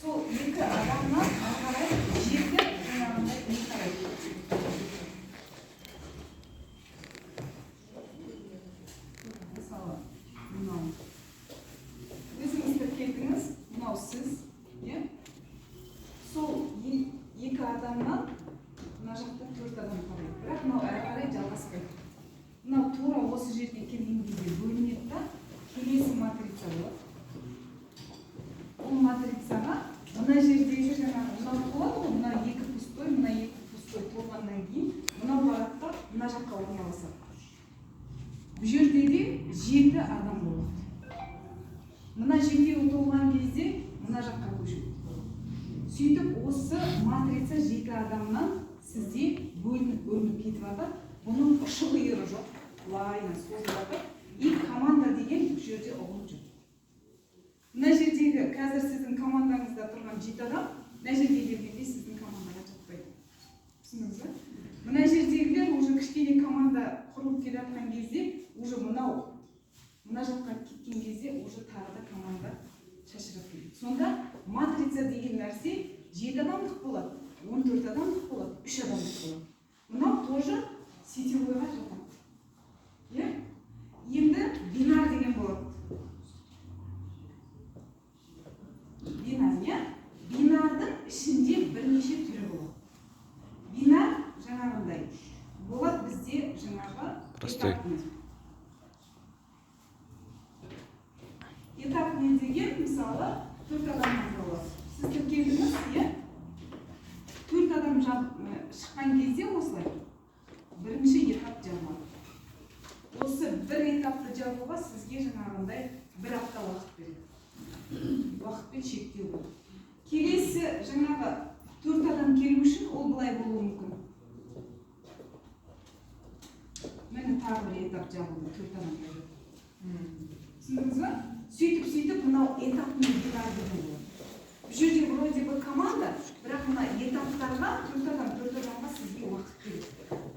сол екі адамнан қарай жеті жаңағындай не қарайды. Мысалы, мынау. Өзіңіз тіркелдіңіз, мынау сіз, сол екі адамнан мына жақта төрт адам қарайды. Бірақ мынау әрі қарай жалғаспайды. Мынау тура осы жерге келген кезде бөлінеді да, келесі матрица болады. Ол матрицаға мына жердегі жаңағы мынау болады ғой, мына екі пустой толғаннан кейін мынау барақта мына жаққа орналасады. Бұл жерде де жеті адам болады. Мына жетеуі толған кезде мына жаққа көшеді. Сөйтіп осы матрица жеті адамнан сізде бөлініп кетіп жатыр. Бұның ұшы қиыры жоқ, лайна созылып жатыр. И команда деген бұл жерде ұғылып жүр. Мына жердегі қазір сіздің командаңызда тұрған жеті адам, мына жерге келгенде сіздің командаға жатпайды. Түсіндіңіз бе? Мына жердегілер уже кішкене команда құрылып келе жатқан кезде, уже мына жаққа кеткен кезде уже тағы да команда шашырап келеді. Сонда матрица деген нәрсе 7 адамдық болады, 14 адамдық болады, 3 адамдық болады. Мынау тоже сетевойға жатады. Енді бинар деген болады. Бинардың ішінде бірнеше түрі болады. Бинар жаңағындай болады бізде жаңағы этапный деген мысалы 4 адамнан болады. Сіз тіркелдіңіз, төрт адам шыққан кезде осылай бірінші этап жабылады. Осы бір этапты жабуға сізге жаңағындай бір апта уақыт береді. Уақытпен шектеу болады. Келесі жаңағы 4 адам келу үшін ол былай болуы мүмкін. Мені тағы бір этап жабылды, 4 адам келді. Түсіндіңіз бе? Сөйтіп мынау этапный бинар деген болады. Бұл жерде вроде бы команда, бірақ мына этаптарға 4 адамға сізге уақыт керек.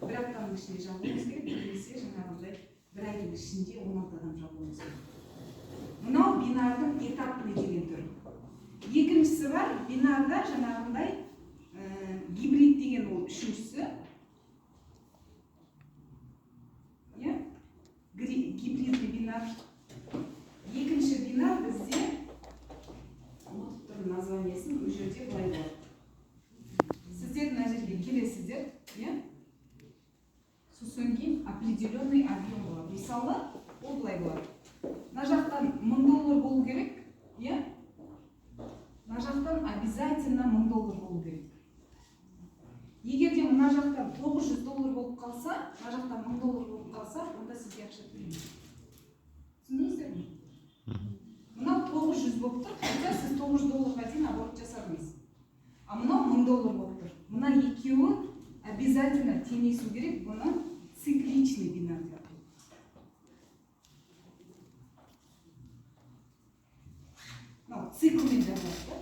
Бір аптаның ішінде жабуыңыз керек, немесе жаңағындай бір айдың ішінде 16 адам жабуыңыз керек. Мынау бинардың этапный деген түрі. Екіншісі бар, бинарда жаңағындай гибрид деген ол үшіншісі. Гибридный бинар. Екінші бинар бізде ұмытып тұрмын названиесін, бұл жерде былай болады. Сіздер мына жерге келесіздер, сосын кейін определенный объем болады. Мысалы, ол былай болады. Мына жақтан $1000 болу керек, мына жақтан обязательно $1000 болу керек. Егер де мына жақтан $900 болып қалса, мына жақтан $1000 болып қалса, онда сізге ақша төлейміз. Түсіндіңіздер ме? Мынау 900 болып тұр, хотя сіз $900-ға дейін аборт жасадыңыз. А мынау $1000 болып тұр. Мына екеуі обязательно теңесу керек, бұны цикличный бинар деп атайды. Циклмен жазады.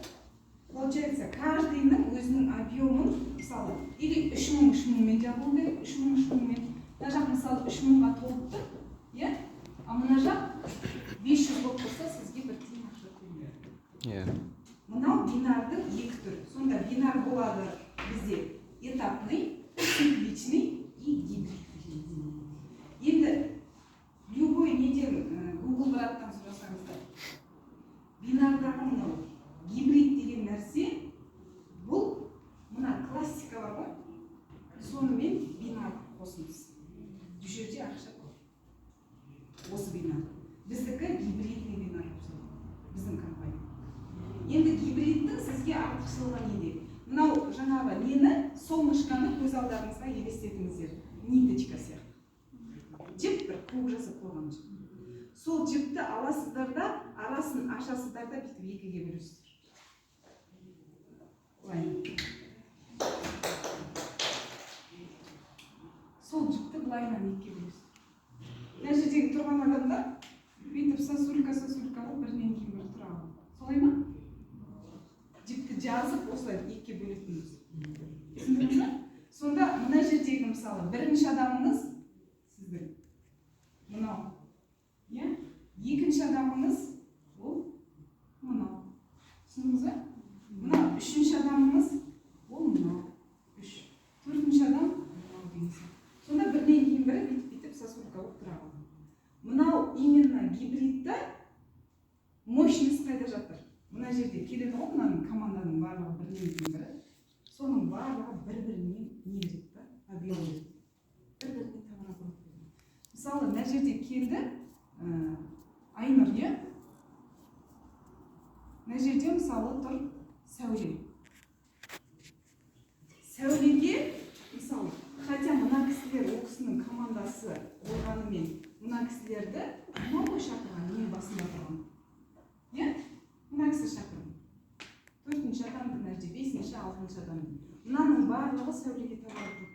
Получается, каждыйның өзінің объемын, мысалы, или 3000-3000-мен жабылу керек, 3000-3000-мен. Мына жақ мысалы 3000-ға толып тұр, а мына жақ 500 болып тұрса, сізге бір тиын ақша төлейді. Мынау бинардың екі түрі. Сонда бинар болады бізде этапный, цикличный и гибридный. Енді любой неден Google браттан сұрасаңыздар, бинардағы мынау гибрид деген нәрсе, бұл мына классика бар ғой, сонымен бинар қосыңыз. Бұл жерде ақша көп. Осы бинар. Біздікі гибридный бинар, біздің компания. Енді гибридтің сізге артықшылығы неде? Мынау жаңағы нені, солнышканы көз алдарыңызға елестетіңіздер. Ниточка сияқты. Жіп бір круг жасап қойған жіп. Сол жіпті аласыздар да, арасын ашасыздар да, бүйтіп екіге бөлесіздер. Сол жіпті былайынан екіге бөлесіздер. Мына жердегі тұрған адамдар бүйтіп сосулька болып бірінен кейін бір тұрады. Солай ма? Жіпті жазып осылай екіге бөлетініміз. Түсіндіңіз бе? Сонда мына жердегі мысалы бірінші адамыңыз сіздің. Мынау. Екінші адамыңыз ол мынау. Түсіндіңіз бе? мынау үшінші адамымыз ол мынау төртінші адам мынау деген сияқты. Сонда бірінен кейін бірі бүйтіп сосулька болып тұра қалды. Мынау именно гибридті мощность қайда жатыр? Мына жерде келеді ғой, мынаның команданың барлығы бірінен кейін бірі. Соның барлығы бір-бірінен не береді да? Объем береді. Бір-біріне тамыра көреді. Мысалы, мына жерде келді Айнұр, иә? Мына жерде мысалы тұр сәуле. Сәулеге, мысалы, хотя мына кісілер, ол кісінің командасы болғанымен, мына кісілерді мынау шақырған, не басында тұрған. Иә? Мына кісі шақырған. Төртінші адам, мына жерде бесінші, алтыншы адам. Мынаның барлығы сәулеге товар жоқ.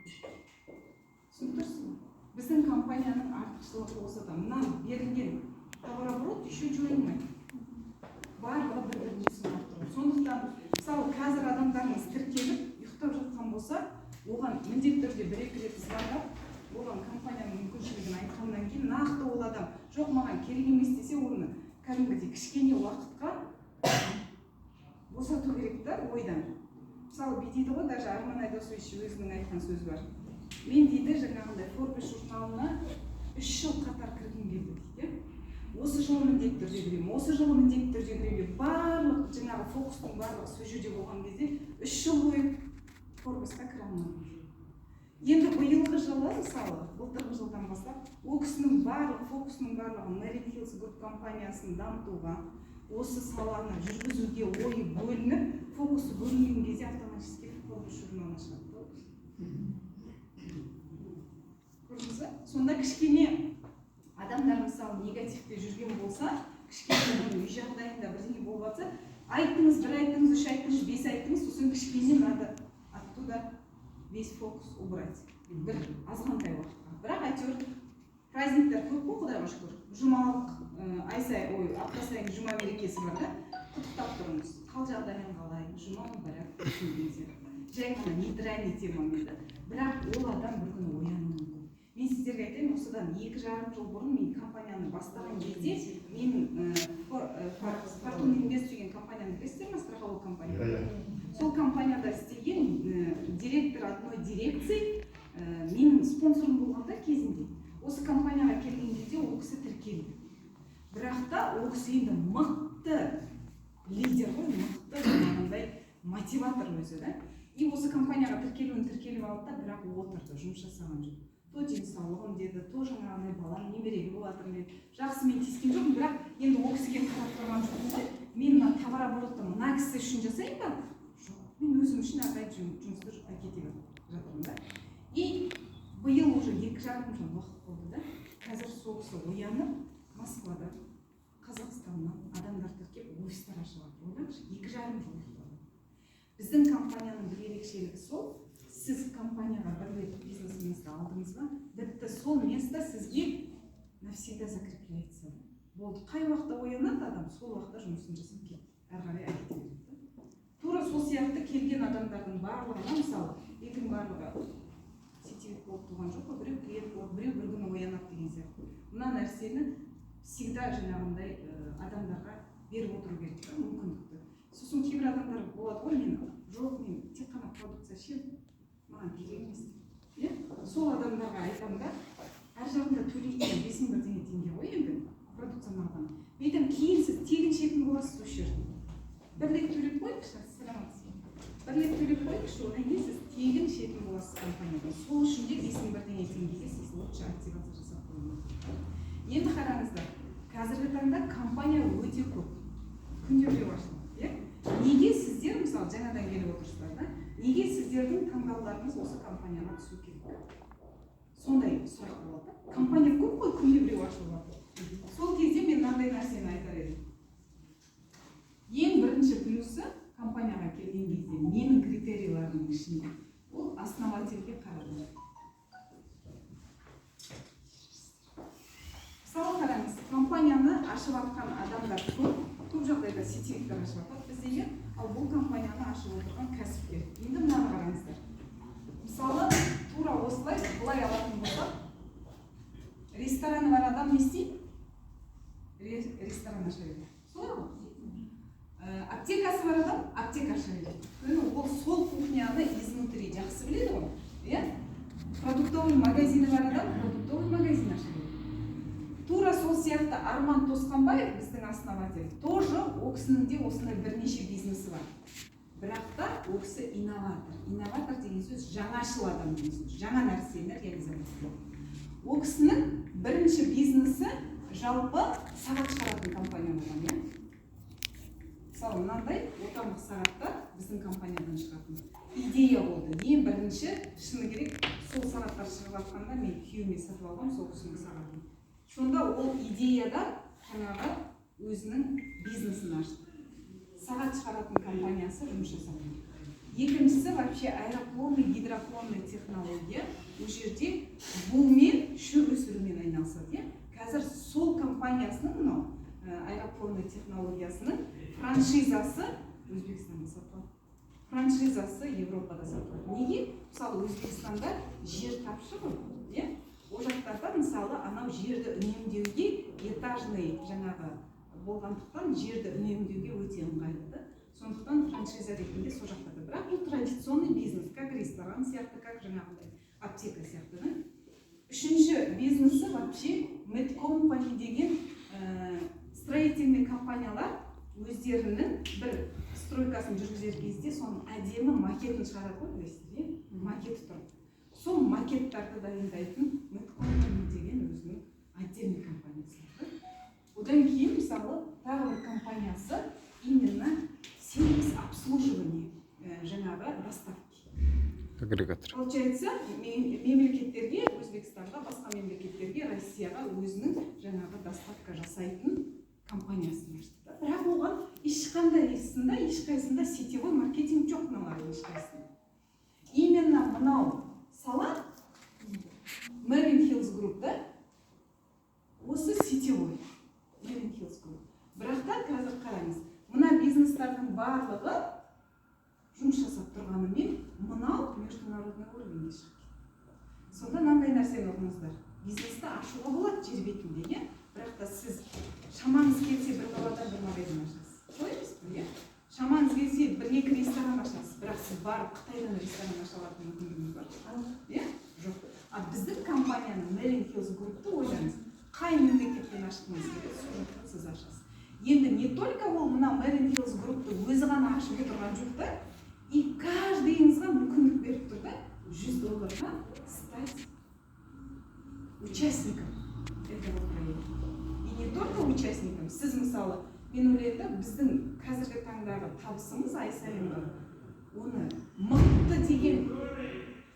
Түсініп тұрсыз ба? Біздің компанияның артықшылығы осы да. Мына берілген товарооборот еще жойылмайды. Барлығы бір-біріне сынап тұрады. Сондықтан, мысалы, қазір адамдарымыз тіркеліп, ұйықтап жатқан болса, оған міндетті түрде бір-екі рет звондап, оған компанияның мүмкіншілігін айтқаннан кейін нақты ол адам жоқ маған керек емес десе, оны кәдімгідей кішкене уақытқа босату керек та ойдан. Мысалы, бүйтеді ғой, даже Арман Айдосович өзінің айтқан сөзі бар. Мен дейді, жаңағындай Forbes журналына 3 жыл қатар кіргім келді дейді. Осы жылы міндетті түрде кіремін, осы жылы міндетті түрде кіремін. Барлық жаңағы фокустың барлығы сол жерде болған кезде 3 жыл бойы Forbes'қа кіре алмадым. Енді биылғы жылы, мысалы, былтырғы жылдан бастап, ол кісінің барлық фокусының барлығы Merrill Hills Group компаниясын дамытуға, осы саланы жүргізуге ойы бөлініп, фокусы бөлінген кезде автоматически Forbes журналына шығады. Көрдіңіз бе? Сонда кішкене адамдар мысалы негативте жүрген болса, кішкене үй жағдайында бірдеңе болып жатса, айтыңыз, бір айтыңыз, 3 айтыңыз, 5 айтыңыз, сосын кішкене надо оттуда весь фокус убрать. Бір азғантай уақытқа. Бірақ әйтеуір праздниктер көп қой, Құдайға шүкір. Жұмалық апта сайын жұма мерекесі бар да, құттықтап тұрыңыз. Қал жағдайың қалай, жұма мүбәрәк болсын деген сияқты. Жай ғана нейтральный темамен да. Бірақ ол адам бір күні оянуы мүмкін. Мен сіздерге айтайын, осыдан 2,5 жыл бұрын мен компанияны бастаған кезде, мен Fortune Invest деген компанияны білесіздер ме, страховой компания? Сол компанияда істеген директор одной дирекции менің спонсорым болғанда кезінде. Осы компанияға келген кезде ол кісі тіркелді. Бірақ та ол кісі енді мықты лидер ғой, мықты жаңағындай мотиватор өзі да. И осы компанияға тіркеліп алды да, бірақ отырды, жұмыс жасаған жоқ. То денсаулығым деді, то жаңағындай балам немереге болатыр деді. Жақсы, мен тиіскен жоқпын, бірақ енді ол кісіге қарап тұрған жоқпын. Мен мына товарооборотты мына кісі үшін жасайын ба? Жоқ, мен өзім үшін әрдайым жұмысты әкете жатырмын да. И биыл уже 2,5 жыл уақыт болды да. Қазір сол кісі оянып, Москвада, Қазақстаннан адамдар тіркеп офистар ашып жатыр. Ойлаңызшы, 2,5 жыл болды. Біздің компанияның бір ерекшелігі сол, сіз компанияға бір рет бизнесіңізді алдыңыз ба, бітті, сол место сізге навсегда закрепляется. Болды, қай уақытта оянады адам, сол уақытта жұмысын жасап кетті. Әрі қарай әкете береді. Тура сол сияқты келген адамдардың барлығына, мысалы, екінің барлығы сетевик болып туған жоқ, біреу клиент болып, біреу бір күні оянады деген сияқты. Мына нәрсені всегда жаңағындай адамдарға беріп отыру керек та, мүмкіндікті. Сосын кейбір адамдар болады ғой, мен жоқ, мен тек қана продукция ше маған керек емес. Сол адамдарға айтамын да, әр жағында төлейтін 5,000 теңге ғой енді продукцияны алған. Мен айтамын, кейін сіз тегін шетін боласыз осы жерде. Бір рет төлеп қойыңызшы, бір рет төлеп қойыңызшы, одан кейін сіз тегін шетін боласыз компаниядан. Сол үшін де 5,000 теңгеге сіз лучше активация жасап қойыңыз. Енді қараңыздар, қазіргі таңда компания өте көп. Күнде біреу ашылады. Неге сіздер, мысалы, жаңадан келіп отырсыздар да, неге сіздердің таңдауларыңыз осы компанияға түсу керек? Сондай сұрақ болады. Компания көп қой, күнде біреу ашылады. Сол кезде мен мынандай нәрсені айтар едім. Ең бірінші плюсы компанияға келген кезде менің критерийлерімнің ішінде ол основательге қарады. Мысалы қараңыз, компанияны ашып жатқан адамдар көп жағдайда сетевиктер ашып жатады біздегі, ал бұл компанияны ашып отырған кәсіпкер. Енді мынаны қараңыздар. Мысалы, тура осылай, бұлай алатын болсақ, рестораны бар адам не істейді? Ресторан аша береді. Солай ғой? Аптекасы бар адам аптека аша береді. ол сол кухняны изнутри жақсы біледі ғой, иә? Продуктовый магазині бар адам продуктовый магазин ашады. Тура сол сияқты Арман Тосқанбаев, біздің основатель, тоже ол кісінің де осындай бірнеше бизнесі бар. Бірақ та ол кісі инноватор. Инноватор деген сөз жаңашыл адам деген сөз, жаңа нәрсені реализация. Ол кісінің бірінші бизнесі жалпы сағат шығаратын компания болған, иә? Мысалы, мынандай отандық сағаттар біздің компаниядан шығатын идея болды. Ең бірінші шыны керек, сол сағаттар шығып жатқанда мен күйеуіме сатып алғам сол кісінің сағатын. Сонда ол идеяда жаңағы өзінің бизнесін ашты. Сағат шығаратын компаниясы жұмыс жасады. Екіншісі вообще аэроклонный, гидроклонный технология. Ол жерде бумен шөп өсірумен айналысады. Қазір сол компаниясының мынау аэроклонный технологиясының франшизасы Өзбекстанда сатылады. Франшизасы Европада сатылады. Неге? Мысалы, Өзбекстанда жер тапшы ғой, иә? Ол жақтарда мысалы анау жерді үнемдеуге этажный жаңағы болғандықтан жерді үнемдеуге өте ыңғайлы. Сондықтан франшиза ретінде сол жақтарда. Бірақ бұл традиционный бизнес, как ресторан сияқты, как жаңағыдай аптека сияқты. Үшінші бизнесі вообще Medcompany деген строительный компаниялар өздерінің бір стройкасын жүргізер кезде соның әдемі макетін шығарады ғой, білесіздер, макеті тұр. Сол макеттарды дайындайтын Medcompany деген өзінің отдельный компаниясы. Одан кейін мысалы тағы бір компаниясы именно сервис обслуживания жаңағы доставки. Агрегатор. Получается, мемлекеттерге, Өзбекстанға, басқа мемлекеттерге, Россияға өзінің жаңағы доставка жасайтын компаниясын ашты. Бірақ оған ешқайсында сетевой маркетинг жоқ мыналардың ешқайсында. Именно мынау сала Merlin Hills Group, да? Осы сетевой Merlin Hills Group. Бірақ та қазір қараңыз, мына бизнестардың барлығы жұмыс жасап тұрғанымен мынау международный уровеньге шығып кетті. Сонда мынандай нәрсені ұғыңыздар. Бизнесті ашуға болады жер бетінде, иә? Бірақ та сіз шамаңыз келсе бір қалада бір магазин ашасыз. Солай емес пе, иә? Шамаңыз келсе бір-екі ресторан ашасыз, бірақ сіз барып Қытайдан ресторан аша алатын мүмкіндігіңіз бар. Иә? Жоқ. А біздің компанияның Merlin Hills Group'ты ойлаңыз. Қай мемлекеттен ашқыңыз келеді, сол жақтан сіз ашасыз. Енді не только ол мына Merlin Hills Group'ты өзі ғана ашып отырған жоқ та, и каждыйыңызға мүмкіндік беріп тұр да, $100 стать участником этого проекта. И не только участником, сіз мысалы, мен ойлаймын, біздің қазіргі таңдағы табысымыз ай сайын бар. Оны мықты деген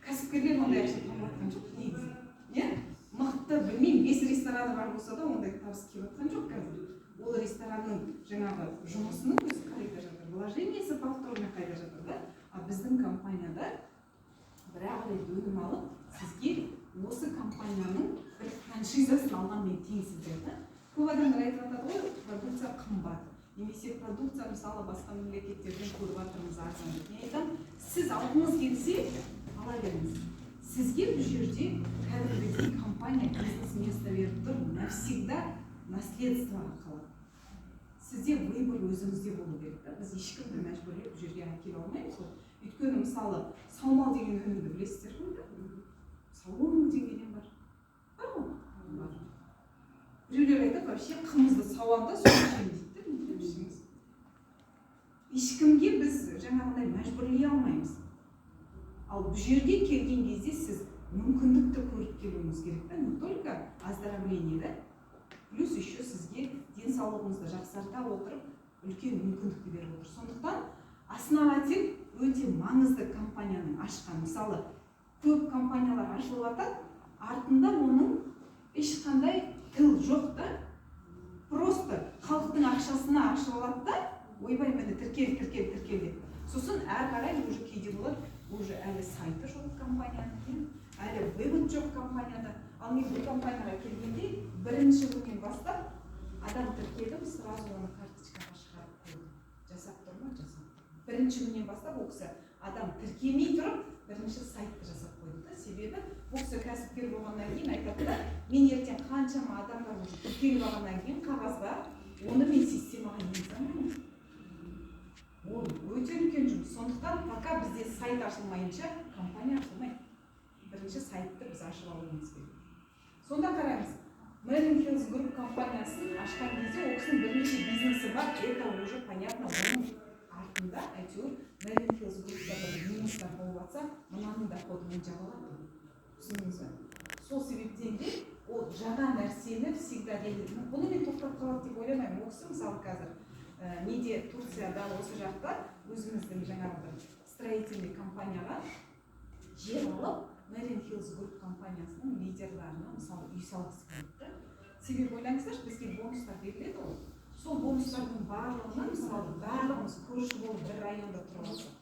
кәсіпкерлер ондай ақша тауып жатқан жоқ негізі. Иә? Мықты, білмеймін, 5 рестораны бар болса да ондай табыс келіп жатқан жоқ қазір. Ол ресторанның жаңағы жұмысының өзі қайда жатыр, вложениесі повторно қайда жатыр да. А біздің компанияда бірақ өнім алып, сізге осы компанияның бір франшизасын алғанмен теңсіздер да. Көп адамдар айтып жатады ғой, продукция қымбат. Немесе продукция мысалы басқа мемлекеттерден көріп жатырмыз арзан деп. Мен айтамын, сіз алғыңыз келсе, ала беріңіз. Сізге бұл жерде кәдімгідей компания бизнес место беріп тұр, навсегда наследство қалады. Сізде выбор өзіңізде болу керек. Біз ешкімді мәжбүрлеп бұл жерге әкеле алмаймыз ғой. Өйткені мысалы саумал деген өнімді білесіздер ғой? Саумал дегеннен бар. Бар ғой? Бар. Біреулер айтады, вообще қымызды сауанда соны жейміз дейді. Ешкімге біз жаңағыдай мәжбүрлей алмаймыз. Ал бұл жерге келген кезде сіз мүмкіндікті көріп келуіңіз керек. Не только оздоровление, да? Плюс еще сізге денсаулығыңызды жақсарта отырып, үлкен мүмкіндікті беріп отыр. Сондықтан основатель өте маңызды компанияның ашқан. Мысалы, көп компаниялар ашылып жатады, артында оның ешқандай тыл жоқ да. Просто халықтың ақшасына ашылып алады да, ойбай мені тіркел деп. Сосын әр қарай уже кейде болады, уже әлі сайты жоқ компанияның, әлі веб жоқ компанияда. Ал мен бұл компанияға келгенде бірінші күннен бастап адам тіркеліп, сразу оны карточкаға шығарып қойды. Жасап тұр ма? Жасап. Бірінші күннен бастап ол кісі адам тіркемей тұрып, бірінші сайтты жасап қойды да. Себебі бұл кісі кәсіпкер болғаннан кейін айтады да, мен ертең қаншама адамдар уже тіркеліп алғаннан кейін қағазға, оны мен системаға енгізе алмаймын. Ол өте үлкен жұмыс. Сондықтан пока бізде сайт ашылмайынша компания ашылмайды. Бірінші сайтты біз ашып алуымыз керек. Сонда қараңыз, Merlin Hills Group компаниясын ашқан кезде ол кісінің бірнеше бизнесі бар, это уже понятно, оның артында әйтеуір Merlin Hills Group'та бір минустар болып жатса, мынаның доходымен жабылады. Түсіндіңіз бе? Сол себептен де ол жаңа нәрсені всегда деледі. Бұны мен тоқтап қалады деп ойламаймын. Ол кісі мысалы қазір неде Турцияда осы жақта өзіміздің жаңағы строительный компанияға жер алып, Merlin Hills Group компаниясының лидерларына мысалы үй салғысы келді. Себебі ойлаңыздаршы, бізге бонустар беріледі ғой. Сол бонустардың барлығынан мысалы барлығымыз көрші болып бір районда тұрып алсақ.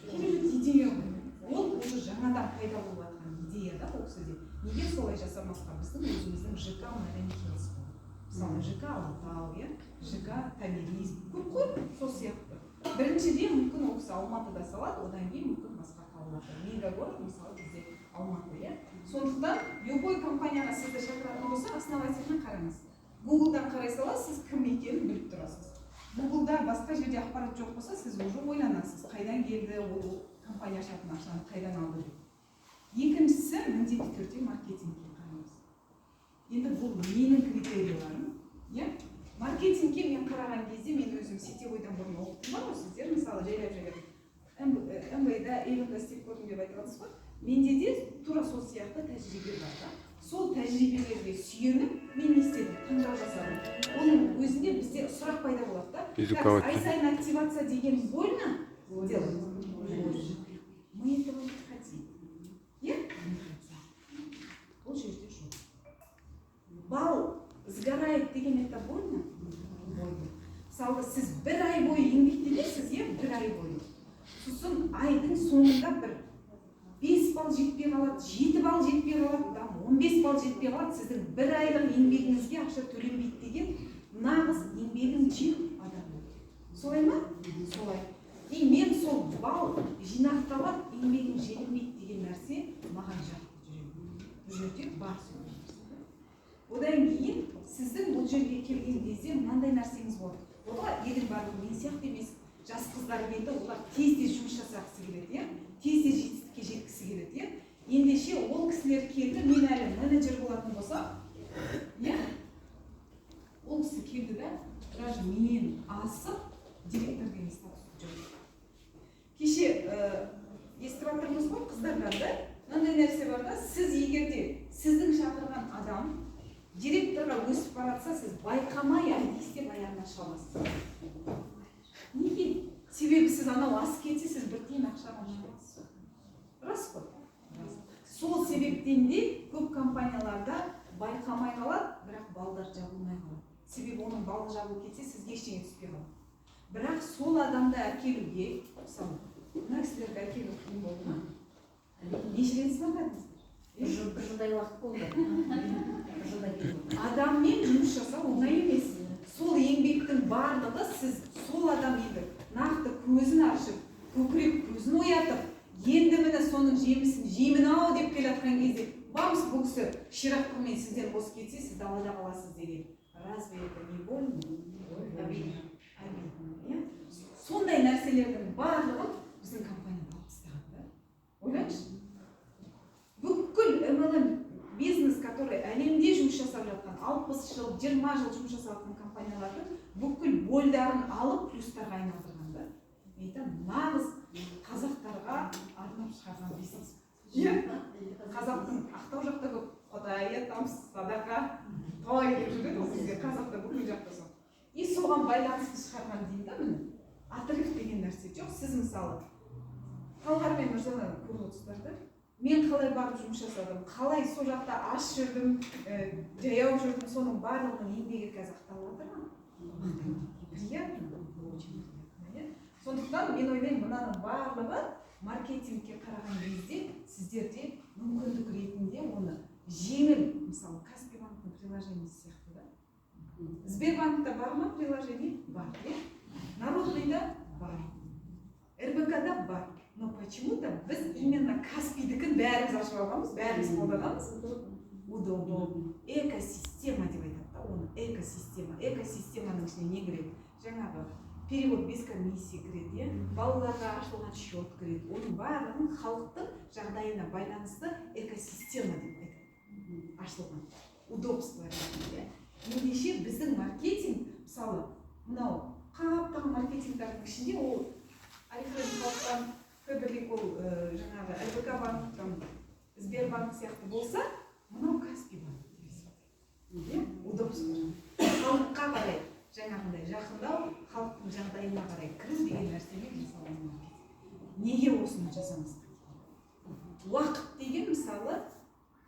Керемет идея ғой. Ол уже жаңадан пайда болып жатқан идея да ол кісіде. Неге солай жасамасқа? Біздің өзіміздің ЖК Merlin Hills бар. Мысалы ЖК Алтау, ЖК Таберис, көп қой, сол сияқты. Біріншіден мүмкін ол кісі Алматыда салады, одан кейін мүмкін басқа қалаларда. Мегагород мысалы бізде Алматы, Сондықтан любой компанияға сізді шақыратын болса, основательно қараңыз. Google'дан қарай сала, сіз кім екенін біліп тұрасыз. Google'да басқа жерде ақпарат жоқ болса, сіз уже ойланасыз, қайдан келді, ол компания ашатын ақшаны қайдан алды деп. Екіншісі, міндетті түрде маркетингке қараңыз. Енді бұл менің критерияларым. Маркетингке мен қараған кезде мен өзім сетевойдан бұрын оқыдым бар ғой, сіздер мысалы жайлап МБА-да Эвенда істеп көрдім деп айтыватсыз ғой. Менде де тура сол сияқты тәжірибе бар. Сол тәжірибелерге сүйеніп, мен не істедім? Таңдау жасадым. Оның өзінде бізде сұрақ пайда болады да. Ай сайын активация деген больно делать? Мы этого не хотим. Ол жерде жоқ. Бал сгорает деген это больно? Мысалы, сіз бір ай бойы еңбектенесіз, бір ай бойы. Сосын айдың соңында бір 5 балл жетпей қалады, 7 балл жетпей қалады, 15 балл жетпей қалады, сіздің бір айлық еңбегіңізге ақша төленбейді деген нағыз еңбегін жеу адам. Солай ма? Солай. И мен сол балл жинақталады, еңбегім жеңілмейді деген нәрсе маған жақты жүреді. Бұл жерде бар сөйлейміз. Одан кейін сіздің бұл жерге келген кезде мынандай нәрсеңіз болады. Олар елдің барлығы мен сияқты емес. Жас қыздар келді, олар тез-тез жұмыс жасағысы келеді, тез-тез жетістікке жеткісі келеді. Ендеше ол кісілер келді, мен әлі менеджер болатын болсам, ол кісі келді да, даже менен асып, директор деген статусты жүрді. Кеше естіп жатырмыз ғой, қыздардан да, мынандай нәрсе бар да, сіз егерде сіздің шақырған адам директорға өсіп баратса, сіз байқамай істеп аяғына шығасыз. Неге? Себебі сіз анау асып кетсе, сіз бір тиын ақша алмайсыз. Рас қой? Сол себептен де көп компанияларда байқамай қалады, бірақ балдар жабылмай қалады. Себебі оның балы жабылып кетсе, сізге ештеңе түспей қалады. Бірақ сол адамды әкелуге, мысалы, мына кісілерді әкелу қиын болды ма? Неше рет сынадыңыздар? Bir жылдай уақыт болды. Адаммен жұмыс жасау оңай емес. Сол еңбектің барлығы сіз сол адам енді нақты көзін ашып, көкірек көзін оятып, енді міне соның жемісін жеймін-ау деп келе жатқан кезде, бамс бұл кісі ширақтығымен сізден бос кетсе, сіз далада қаласыз деген. Разве это не больно? Обидно. Сондай нәрселердің барлығын біздің компанияда алып тастаған. Ойлаңызшы. Бүкіл MLM бизнес, который әлемде жұмыс жасап жатқан, 60 жыл, 20 жыл жұмыс жасап жатқан компаниялардың бүкіл больдарын алып плюстарға айналдырғанда, нағыз қазақтарға арнап шығарған бизнес. Қазақтың Ақтау жақта көп Құдай, тамыз, садақа, той деп жүреді, ол кезде қазақта бүкіл жақта сол. И соған байланысты шығарған деймін да, міне. Отрыв деген нәрсе жоқ. Сіз мысалы Талғар мен Мырзаны көріп отырсыздар. Мен қалай барып жұмыс жасадым, қалай сол жақта аш жүрдім, жаяу жүрдім, соның барлығының еңбегі қазақталып отыр ма? Приятно. Сондықтан мен ойлаймын, мынаның барлығы маркетингке қараған кезде сіздерде мүмкіндік ретінде оны жеңіл, мысалы Каспий банктың приложениесі сияқты да. Сбербанкта бар ма приложение? Бар. Народныйда бар. РБК-да бар. Но почему-то біз именно Каспийдікін бәріміз ашып алғанбыз, бәріміз қолданамыз. Удобно. Экосистема деп айтады да, оны экосистема. Экосистеманың ішіне не кіреді? Жаңағы перевод без комиссия кіреді, балаларға ашылған счет кіреді. Оның барлығын халықтың жағдайына байланысты экосистема деп айтады. Ашылған. Удобство ретінде. Ендеше біздің маркетинг, мысалы, мынау қаптаған маркетингтардың ішінде ол Альфред халықтан Фаберлик ол жаңағы ЛБК банк, Сбербанк сияқты болса, мынау Каспий банк деп удобство. Халыққа қарай жаңағындай жақындау, халықтың жағдайына қарай кіру деген нәрсемен мысалы неге осыны жасамыз? Уақыт деген мысалы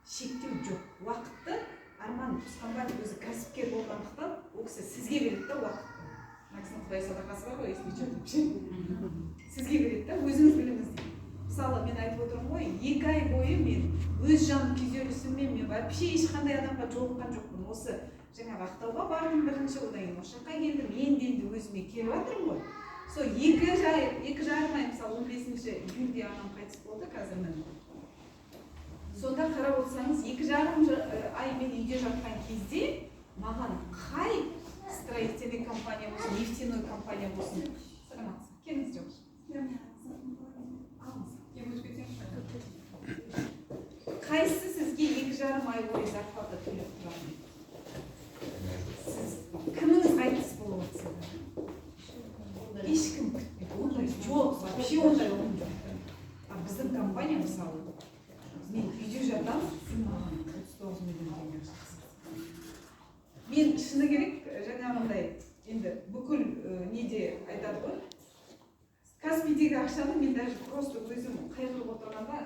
шектеу жоқ. Уақытты Арман Тұсқанбаев өзі кәсіпкер болғандықтан ол кісі сізге береді да уақытты. Максим Құдай садақасы бар ғой, есіне жүріп сізге береді да, өзіңіз біліңіз дейді. Мысалы, мен айтып отырмын ғой, 2 ай бойы мен өз жан күйзелісіммен мен вообще ешқандай адамға жолыққан жоқпын. Осы жаңағы Ақтауға бардым бірінші, одан кейін осы жаққа келдім, енді өзіме келіп жатырмын ғой. Сол 2,5 ай, мысалы 15 июльде анам қайтыс болды, қазір міне. Сонда қарап отырсаңыз, 2,5 ай мен үйде жатқан кезде маған қай строительный компания болсын, нефтяной компания болсын, саламатсыз, келіңіз жоқ. Қайсы сізге 2,5 ай бойы зарплата төлеп тұрады? Сіз кіміңіз қайтыс болып отырсыз? Ешкім күтпейді. Ондай жоқ, вообще ондай жоқ. Біздің компания мысалы, мен үйде жатамын, маған 39 миллион теңге ақша. Мен шыны керек, жаңағындай, енді бүкіл неде айтады ғой, Каспийдегі ақшаны мен даже просто өзім қайғырып отырғанда,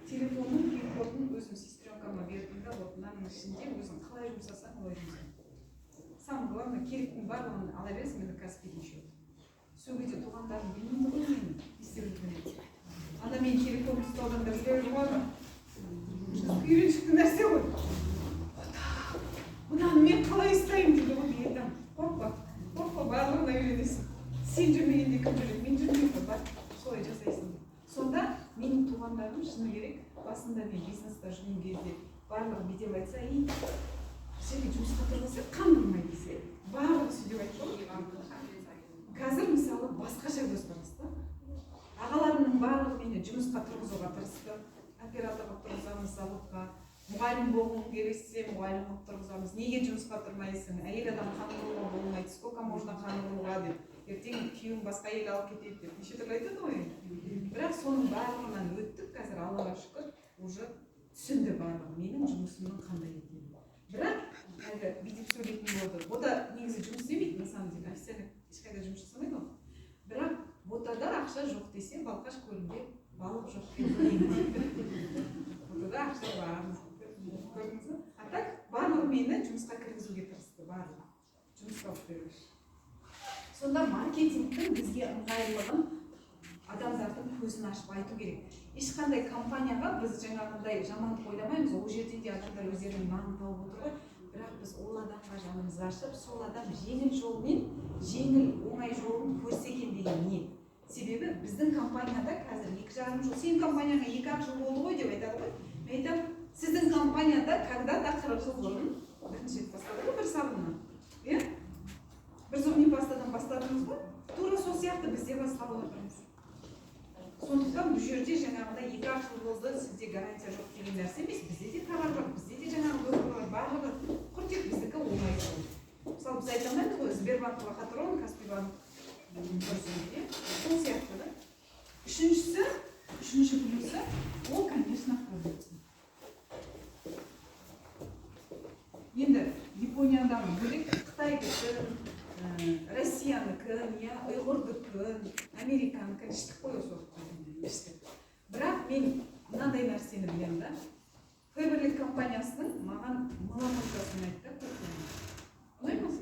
телефонның пин-кодын өзім сестренкама бердім да, вот мынаның ішінде өзің қалай жұмсасаң, олай жұмсаң. Самое главное, керектің барлығын ала бересің, менің Каспийдің счеты. Сол кезде туғандарым білмейді ғой мені, естеріңізді. Ана мен телефон ұстаудан да білер ғой. Үйреншікті нәрсе ғой. Мынаны мен қалай ұстаймын дейді ғой, елден. Қорқпа, барлығына үйренесің. Сен жүрмегенде кім жүреді, мен жүрмеймін, бар, солай жасайсың. Сонда менің туғандарым шыны керек, басында мен бизнеста жүрген кезде барлығы бедеп айтса, сені жұмысқа тұрғызса қандырмай десе, барлығы сөйтіп айтты. Қазір мысалы басқаша көзқарас та. Ағаларымның барлығы мені жұмысқа тұрғызуға тырысты. Оператор қылып тұрғызамыз заводқа, мұғалім болғың келсе мұғалім қылып тұрғызамыз. Неге жұмысқа тұрмайсың? Әйел адам қаңғыруға болмайды, сколько можно қаңғыруға деп. Ертең күйеуің басқа әйел алып кетеді деп. Неше түрлі айтады ғой. Бірақ соның барлығынан өттік, қазір Аллаға шүкір, уже түсінді барлығы менің жұмысымның қандай екенін. Бірақ әлгі бүйтіп сөйлейтін болды. Бота негізі жұмыс істемейді, на самом деле, официально ешқайда жұмыс жасамайды ғой. Бірақ ботада ақша жоқ десе, Балқаш көлінде балық жоқ дейді. Ботада ақша бар. Көрдіңіз бе? А так барлығы мені жұмысқа кіргізуге тырысты, барлығы. Жұмысқа алып беруші. Сонда маркетингтің бізге ыңғайлығын адамдардың көзін ашып айту керек. Ешқандай компанияға біз жаңағындай жамандық ойламаймыз, ол жерде де адамдар өздерінің нанын тауып отыр ғой. Бірақ біз ол адамға жанымызды ашып, сол адам жеңіл жолмен, жеңіл оңай жолын көрсе екен деген ниет. Себебі біздің компанияда қазір 2,5 жыл, сен компанияға 2-ақ жыл болды ғой деп айтады ғой. Мен айтамын, сіздің компанияда когда-то 40 жыл бұрын бірінші рет бастады ғой бір сабыннан. Бір зубный пастадан бастадыңыз ғой, тура сол сияқты бізде бастап отырмыз. Сондықтан бұл жерде жаңағыда 2-ақ жыл болды, сізде гарантия жоқ деген нәрсе емес, бізде де товар жоқ, бізде де жаңағы договорлар барлығы құр тек біздікі оңай жол. Мысалы біз айта алмаймыз ғой, Сбербанк Лохотрон, Каспий банк, сол сияқты да. Үшінші плюсы, ол, конечно, продукция. Енді Япониядағы бөлек Қытайдың Россияныкін, ұйғырдыкін, Американыкін іштік қой осы уақытта. Бірақ мен мынандай нәрсені білемін да. Фаберлик компаниясының маған меломанкасын айтты. Ұнаймыз?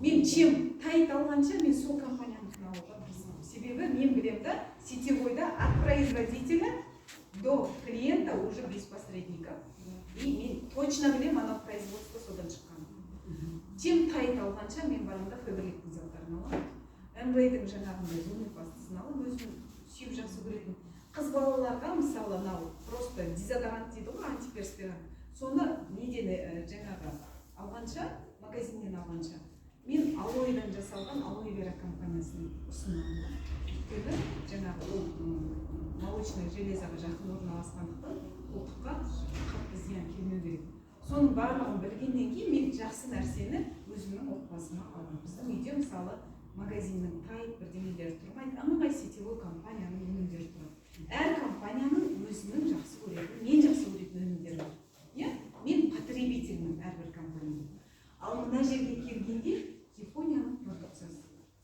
Мен чем тайт алғанша мен сол компанияны алуға тырысамын. Себебі мен білемін да, сетевойда от производителя до клиента уже без посредников. И мен точно білем, анау производство содан шыққан. Чем тайт алғанша мен барымда Фаберликтің заттарын аламын. Эмвейдің жаңағындай зубный пастасын алып, өзім сүйіп жақсы көретін. Қыз балаларға мысалы анау просто дезодорант дейді ғой, антиперспирант. Соны неден жаңағы алғанша, магазиннен алғанша, мен алоэдан жасалған алоэ вера компаниясын ұсынамын. Өйткені жаңағы ол молочный железаға жақын орналасқандықтан қолтыққа қатты зиян келмеу керек. Соның барлығын білгеннен кейін мен жақсы нәрсені өзімнің отбасыма аламын. Біздің үйде мысалы магазиннің тайып бірдеңелері тұрмайды, ыңғай сетевой компанияның өнімдері тұрады. Әр компанияның өзінің жақсы көретін, мен жақсы көретін өнімдері бар. Иә, мен потребительмін әрбір компанияның. Ал мына жерге келгенде Японияның продукциясы.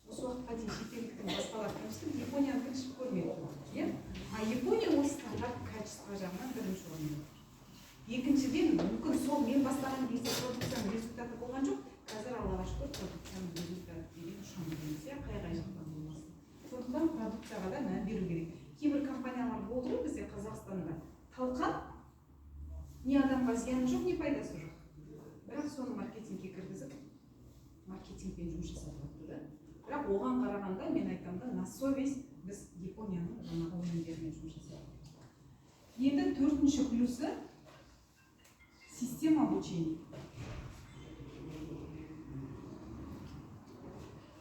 Осы уақытқа дейін шетелдіктің басқалар кімшілік Японияны кімшілік көрмеді. Иә? А Япония осы стандарт качество жағынан бірінші орында. Екіншіден, мүмкін сол мен бастаған кезде продукцияның результаты болған жоқ. Қазір Аллаға шүкір продукцияның результаты деген шамдаймыз, иә, қай жақтан болмасын. Сондықтан продукцияға да мән беру керек. Кейбір компаниялар болды ғой бізде Қазақстанда. Талқан, не адамға зияны жоқ, не пайдасы жоқ. Бірақ соны маркетингке кіргізіп, маркетингпен жұмыс жасап жатты да. Бірақ оған қарағанда мен айтамын да, на совесть біз Японияның жаңағы өнімдерімен жұмыс жасап. Енді төртінші плюсы система обучения.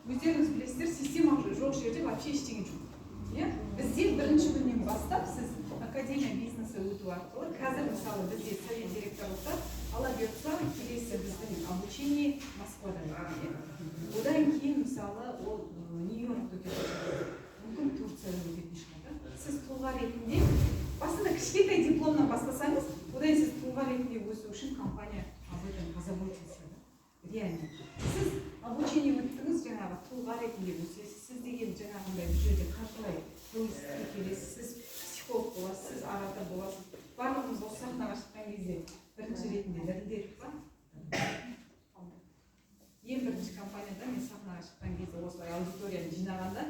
Өздеріңіз білесіздер, система жоқ жерде вообще ештеңе жоқ. Бізде бірінші күннен бастап сіз академия бизнесі өту арқылы, қазір мысалы бізде совет директорлықта ала бұйыртса келесі біздің обучение Москвада. Одан кейін мысалы ол Нью-Йоркта өтеді, мүмкін Турцияда өтетін шығар. Сіз тұлға ретінде басында кішкентай дипломнан бастасаңыз, одан сіз тұлға ретінде өсу үшін компания об этом позаботится. Реально. Сіз обучение өттіңіз, жаңағы тұлға ретінде өсесіз. Сіз деген жаңағындай бұл жерде қаржылай тәуелсіздікке келесіз, сіз психолог боласыз, сіз оратор боласыз. Барлығымыз осы сахнаға шыққан кезде бірінші ретінде дәлелдедік па? Ең бірінші компанияда мен сахнаға шыққан кезде осылай аудиторияны жинағанда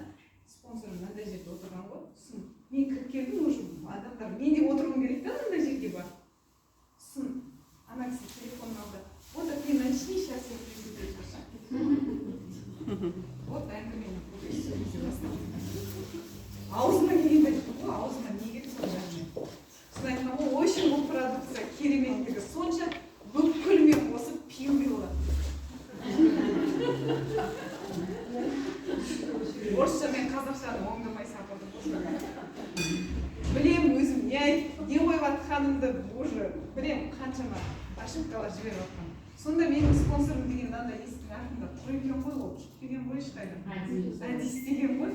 спонсорым мынандай жерде отырған ғой. Сосын мен кіріп келдім, уже адамдар мен де отыруым керек та мынандай жерге бар. Сосын ана кісі телефонын алды. Вот ты начни, сейчас я приду. Вот әңгімені аузыма келгенде аузыма не керек сол жағынан. Сосын айтқан ғой, очень бұл продукция кереметтігі сонша бүкіл мен қосып пиу болады. Орысша мен қазақшаны оңдамай сапырдым. Білем өзім не қойып атқанымды уже білем қаншама ошибкалар жіберіп атқан. Сонда менің спонсорым деген мынандай есіктің артында тұр екен ғой, ол кетпеген ғой ешқайда. Әдис деген ғой.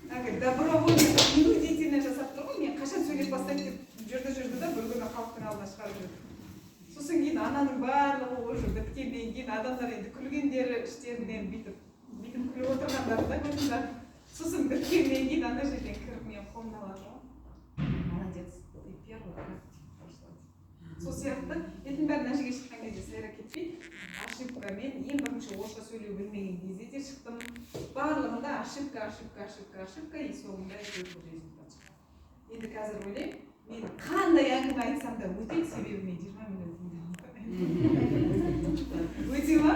Добровольно, принудительно жасап тұр ғой, мен қашан сөйлеп бастайды деп жүрді да бір күні халықтың алдына шығарып жүрді. Сосын кейін ананың барлығы уже біткеннен кейін адамдар енді күлгендері іштерінен бүйтіп күліп отырғандары да көрдіңдер. Сосын біткеннен кейін ана жерден кіріп мен қолымды алады ғой. Молодец, ты первый практик прошла. Сол сияқты, ертең бәрін әжеге шыққан кезде сайра кетпей, ошибкамен ең бірінші орысша сөйлеу білмеген кезде де шықтым. Барлығында ошибка, и соңында результат шықты. Енді қазір ойлаймын, мен қандай әңгіме айтсам да өтеді, себебі мен 20 минут тыңдаймын. Өте ма?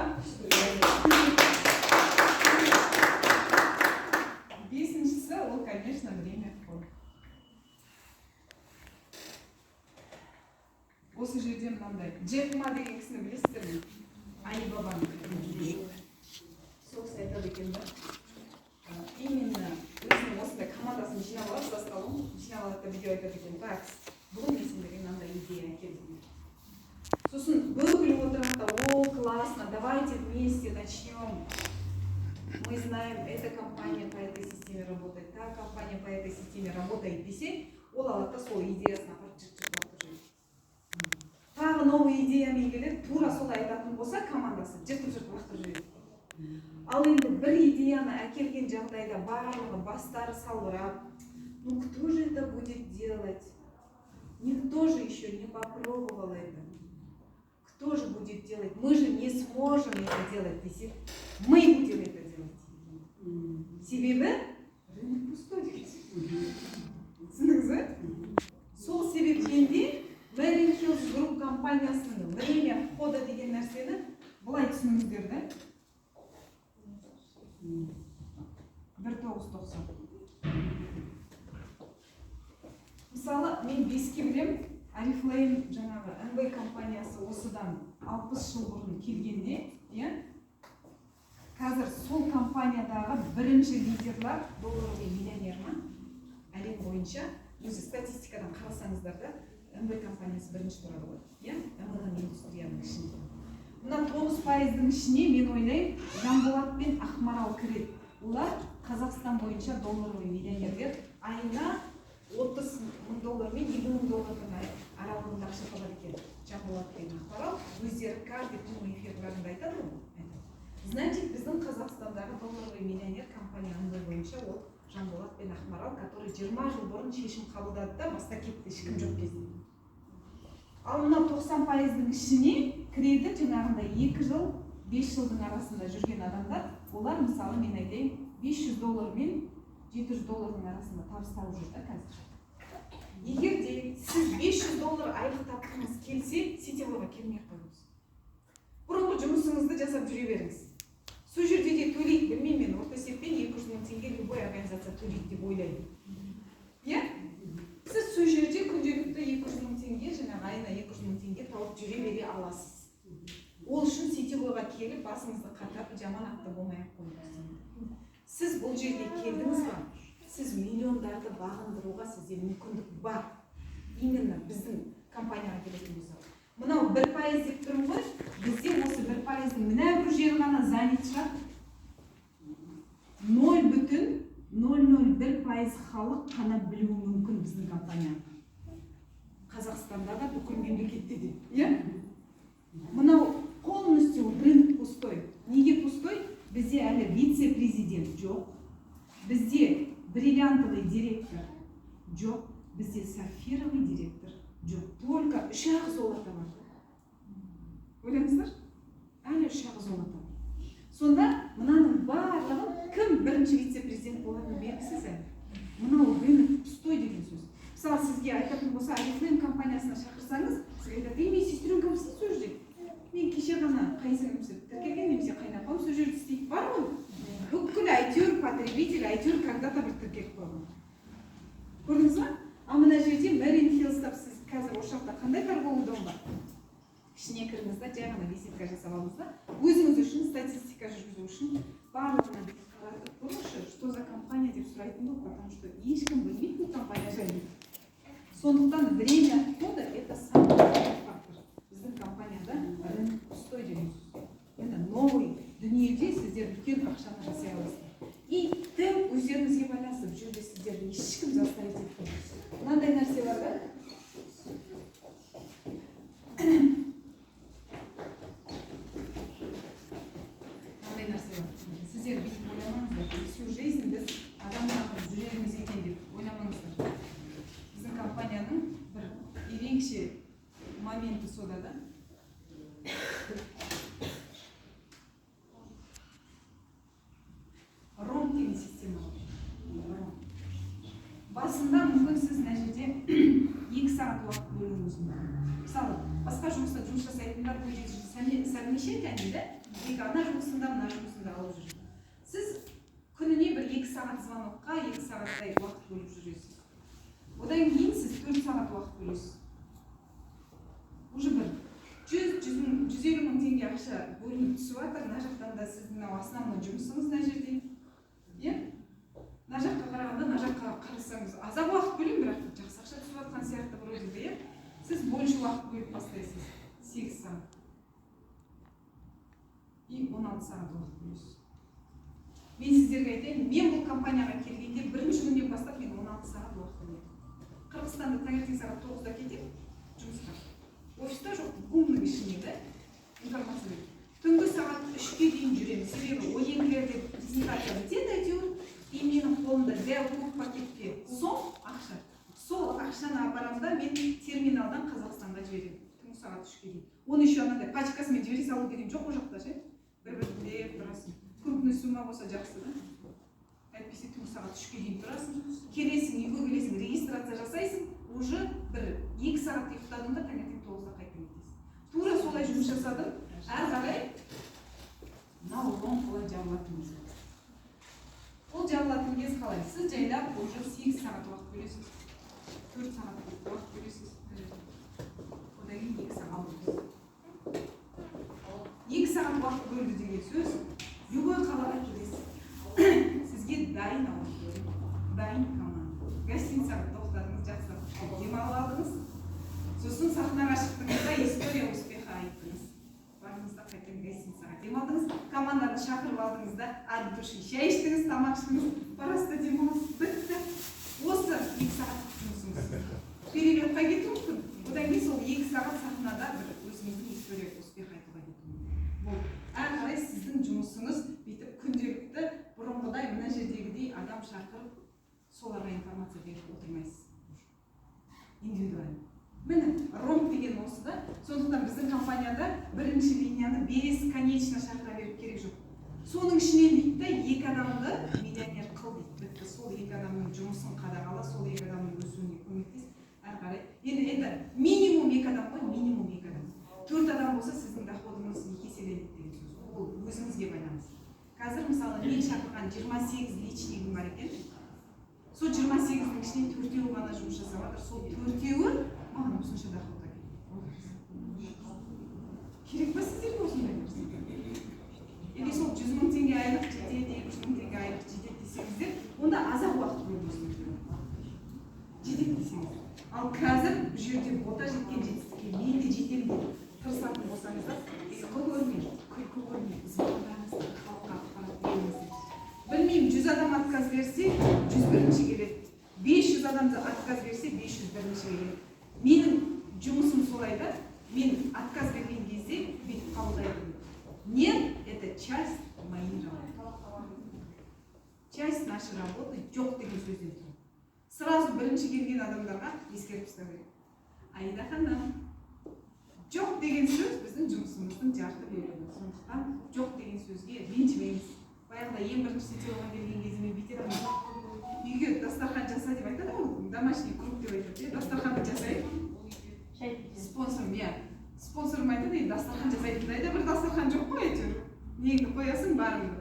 Бесіншісі, ол, конечно, время. Осы жерде мынандай Джек Ма деген кісіні білесіздер ме? Алибабаның. Сол кісі айтады екен да. Именно өзінің осындай командасын жинап алады, за столом жинап алады да видео айтады екен. Так, бүгін мен сендерге мынандай идея әкелдім. Сосын бүкіл отырғанда, о, классно, давайте вместе начнем. Мы знаем, эта компания по этой системе работает, та компания по этой системе работает десе, ол алады да сол идеясына тағы новый идеямен келеді, тура солай айтатын болса командасы жыртып лақтырып жібереді. Ал енді бір идеяны әкелген жағдайда барлығы бастары салбырап, ну кто же это будет делать? Никто же еще не попробовал это. Кто же будет делать? Мы же не сможем это делать десе, мы будем это делать. Себебі рынок пустой деген. Түсіндіңіз бе? Сол себептен де Merrill Hills Group компаниясының время входа деген нәрсені бұлай түсініңіздер да? 1990. Мысалы, мен беске білем, Oriflame жаңағы MB компаниясы осыдан 60 жыл бұрын келгенде, қазір сол компаниядағы бірінші лидерлар долларовый миллионер ма әлем бойынша өзі статистикадан қарасаңыздар да МВ компаниясы бірінші тұрады ғой, иә, МВ индустрияның ішінде. Мына 9%-ның ішіне мен ойлаймын, Жанболат пен Ақмарал кіреді. Олар Қазақстан бойынша долларовый миллионерлер, айына 30 мың доллар мен 20 мың доллардың аралығында ақша табады екен. Жанболат пен Ақмарал өздері каждый түн эфирлерінде айтады ғой. Значит, біздің Қазақстандағы долларовый миллионер компания МВ бойынша ол Жанболат пен Ақмарал, который 20 жыл бұрын шешім қабылдады да баста кетті, ешкім жоқ кезде. Ал мына 90%-ның ішіне кіреді жаңағындай 2 жыл, 5 жылдың арасында жүрген адамдар, олар мысалы мен айтайын 500 доллар мен 700 доллардың арасында табыс тауып жүр да қазір. Егер де сіз 500 доллар айлық тапқыңыз келсе, сетевойға келмей қойыңыз. Бұрынғы жұмысыңызды жасап жүре беріңіз. Сол жерде де төлейді, білмеймін мен, орта есеппен 200 мың теңге любой организация төлейді деп ойлаймын. Иә? Сіз сол жерде күнделікті 200 мың теңге, жаңағы айына 200 мың теңге тауып жүре бере аласыз. Ол үшін сетевойға келіп, басыңызды қатап, жаман атты болмай қойыңыз. Сіз бұл жерге келдіңіз ба? Сіз миллиондарды бағындыруға сізде мүмкіндік бар. Именно біздің компанияға келетін болсақ. Мынау 1% деп тұрмын ғой, бізде осы 1%-дің мына бір жері ғана занят шығар. 0,001% халық қана білуі мүмкін біздің компанияны. Қазақстандағы бүкіл мемлекетте де, иә? Мынау полностью рынок пустой. Неге пустой? Бізде әлі вице-президент жоқ. Бізде бриллиантовый директор жоқ. Бізде сапфировый директор жоқ. Только 3 золото бар. Ойлаңыздар? Әлі 3 золото. Сонда мынаның барлығын кім бірінші вице-президент болатыны белгісіз әлі. Мынау рынок пустой деген сөз. Мысалы сізге айтатын болса, Oriflame компаниясына шақырсаңыз, сізге айтады, мен сестренкамсың сол жерде. Мен кеше ғана қайсыңымсыз тіркелген, немесе қайнапам сол жерде істейді. Бар ғой? Бүкіл әйтеуір потребитель, әйтеуір когда-то бір тіркеліп қойған. Көрдіңіз ба? А мына жерде Marine Hills'та сіз қазір осы жақта қандай торговый дом бар? Ішіне кіріңіз да, жай ғана визитка жасап алыңыз да, өзіңіз үшін статистика жүргізу үшін барлығына қаратып көріңізші, что за компания деп сұрайтын ғой, потому что ешкім білмейтін компания жайлы. Сондықтан время хода это самый важный фактор. Біздің компанияда рынок пустой деген сөз. Это новый дүниеде сіздер үлкен ақшаны жасай аласыздар. И тым өздеріңізге байланысты бұл жерде сіздерді ешкім заставить етпейді. Мынандай нәрсе бар да? Мынандай нәрсе бар. Сіздер бүйтіп ойламаңыздар. Всю жизнь біз адамдардың жүрегіміз екен деп ойламаңыздар. Біздің компанияның бір ерекше моменті сода да. Ром деген система бар. Басында мүмкін сіз мына жерде 2 сағат уақыт бөлуіңіз мүмкін. Мысалы, басқа жұмыста жұмыс жасайтындар бұл жерде совмещать әне да, ана жұмысында, мына жұмысында алып жүр. Сіз күніне бір 2 сағат звонокқа 2 сағаттай уақыт бөліп жүресіз. Одан кейін сіз 4 сағат уақыт бөлесіз. Уже бір 100-150 мың теңге ақша бөлініп түсіп жатыр, мына жақтан да сіздің основной жұмысыңыз мына жерде. Иә? Мына жаққа қарағанда, мына жаққа қарасаңыз, азап уақыт бөлем, бірақ жақсы ақша түсіп жатқан сияқты вроде де, иә? Сіз больше уақыт бөліп бастайсыз. 8 сағат. И 16 сағат уақыт бөлесіз. Мен сіздерге айтайын, мен бұл компанияға келгенде бірінші күннен бастап мен 16 сағат уақыт бөлдім. Қырғызстанда таңертең сағат 9-да кетем, жұмысқа. Офиста жоқ, бумның ішінде да информация береді. Түнгі сағат 3-ке дейін жүремін. Себебі ойеңгілерде презентация бітеді әйтеуір, и менің қолымда дәл көп пакетке соң ақша. Сол ақшаны апарамын да мен терминалдан Қазақстанға жіберемін. Түнгі сағат 3-ке дейін. Оны еще анандай пачкасымен жібере салу деген жоқ ол жақта ше. Бір-бірден тұрасың. Крупный сумма болса жақсы да. Әйтпесе түнгі сағат 3-ке дейін тұрасың. Келесің, үйге келесің, регистрация жасайсың, уже бір 2 сағат ұйықтадың да таңертең 9-да қайтып кетесің. Тура солай жұмыс жасадым. Әрі қарай мынау оң қалай жабылатын кез. Ол жабылатын кез қалай? Сіз жайлап уже 8 сағат уақыт бөлесіз. 4 сағат уақыт бөлесіз. Одан кейін 2 сағат бөлесіз. 2 сағат уақыт бөлді деген сөз, любой дайын команда. Гостиницаға тоқтадыңыз, жақсы демалып алдыңыз. Сосын сахнаға шықтыңыз да история успеха айттыңыз. Бардыңыз да қайтадан гостиницаға демалдыңыз, команданы шақырып алдыңыз да от души шай іштіңіз, тамақ іштіңіз, просто демалыс бітті. Осы 2 сағаттық жұмысыңыз. Перелетқа кету мүмкін. Одан кейін сол 2 сағат сахнада бір өзіңіздің история успех айтуға кету мүмкін. Бұл әрі қарай сіздің жұмысыңыз бүйтіп күнделікті бұрынғыдай мына жердегідей адам шақырып соларға информация беріп отырмайсыз. Индивидуально. Міне, ромб деген осы да. Сондықтан біздің компанияда бірінші линияны бесконечно шақыра беріп керек жоқ. Соның ішінен дейді, 2 адамды миллионер қыл дейді. Бітті. Сол 2 адамның жұмысын қадағала, сол 2 адамның өсуіне көмектес. Әрі қарай. Енді минимум 2 адам ғой, минимум 2 адам. 4 адам болса сіздің доходыңыз 2 еселенеді деген сөз. Ол өзіңізге байланысты. Қазір мысалы мен шақырған 28 личныйым бар екен. Сол 28-ның ішінен 4-еуі ғана жұмыс жасап жатыр. Сол 4-еуі маған осынша доход әкеледі. Керек па сіздерге осындай нәрсе? Или сол 100 000 теңге айлық жетеді, 200 000 теңге айлық жетеді десеңіздер, онда азақ уақыт бөліңіздер. Жетеді десеңіздер. Ал қазір бұл жерде бота жеткен жетістікке мен де жетемін деп тырысатын болсаңыздар, ұйқы көрмей, күлкі көрмей, звондаңыздар, халыққа ақпарат беріңіздер. Білмеймін, 100 адам отказ берсе, 101-ші келеді. 500 адамды отказ берсе, 501-ші келеді. Менің жұмысым солай да, мен отказ берген кезде бүйтіп қабылдайтын. Нет, это часть моей работы. Часть нашей работы жоқ деген сөзден тұрады. Сразу бірінші келген адамдарға ескеріп тастау керек. Аида ханым, жоқ деген сөз біздің жұмысымыздың жарты бөлігі. Сондықтан жоқ деген сөзге ренжімеңіз. Баяғыда ең бірінші сетеваға келген кезде мен бүйтемін. Үйге дастархан жаса деп айтады ғой, домашний круг деп айтады. Дастарханды жасайын. Спонсорым, иә. Спонсорым айтады, дастархан жасайтындай да бір дастархан жоқ қой әйтеуір. Неңді қоясың барыңды.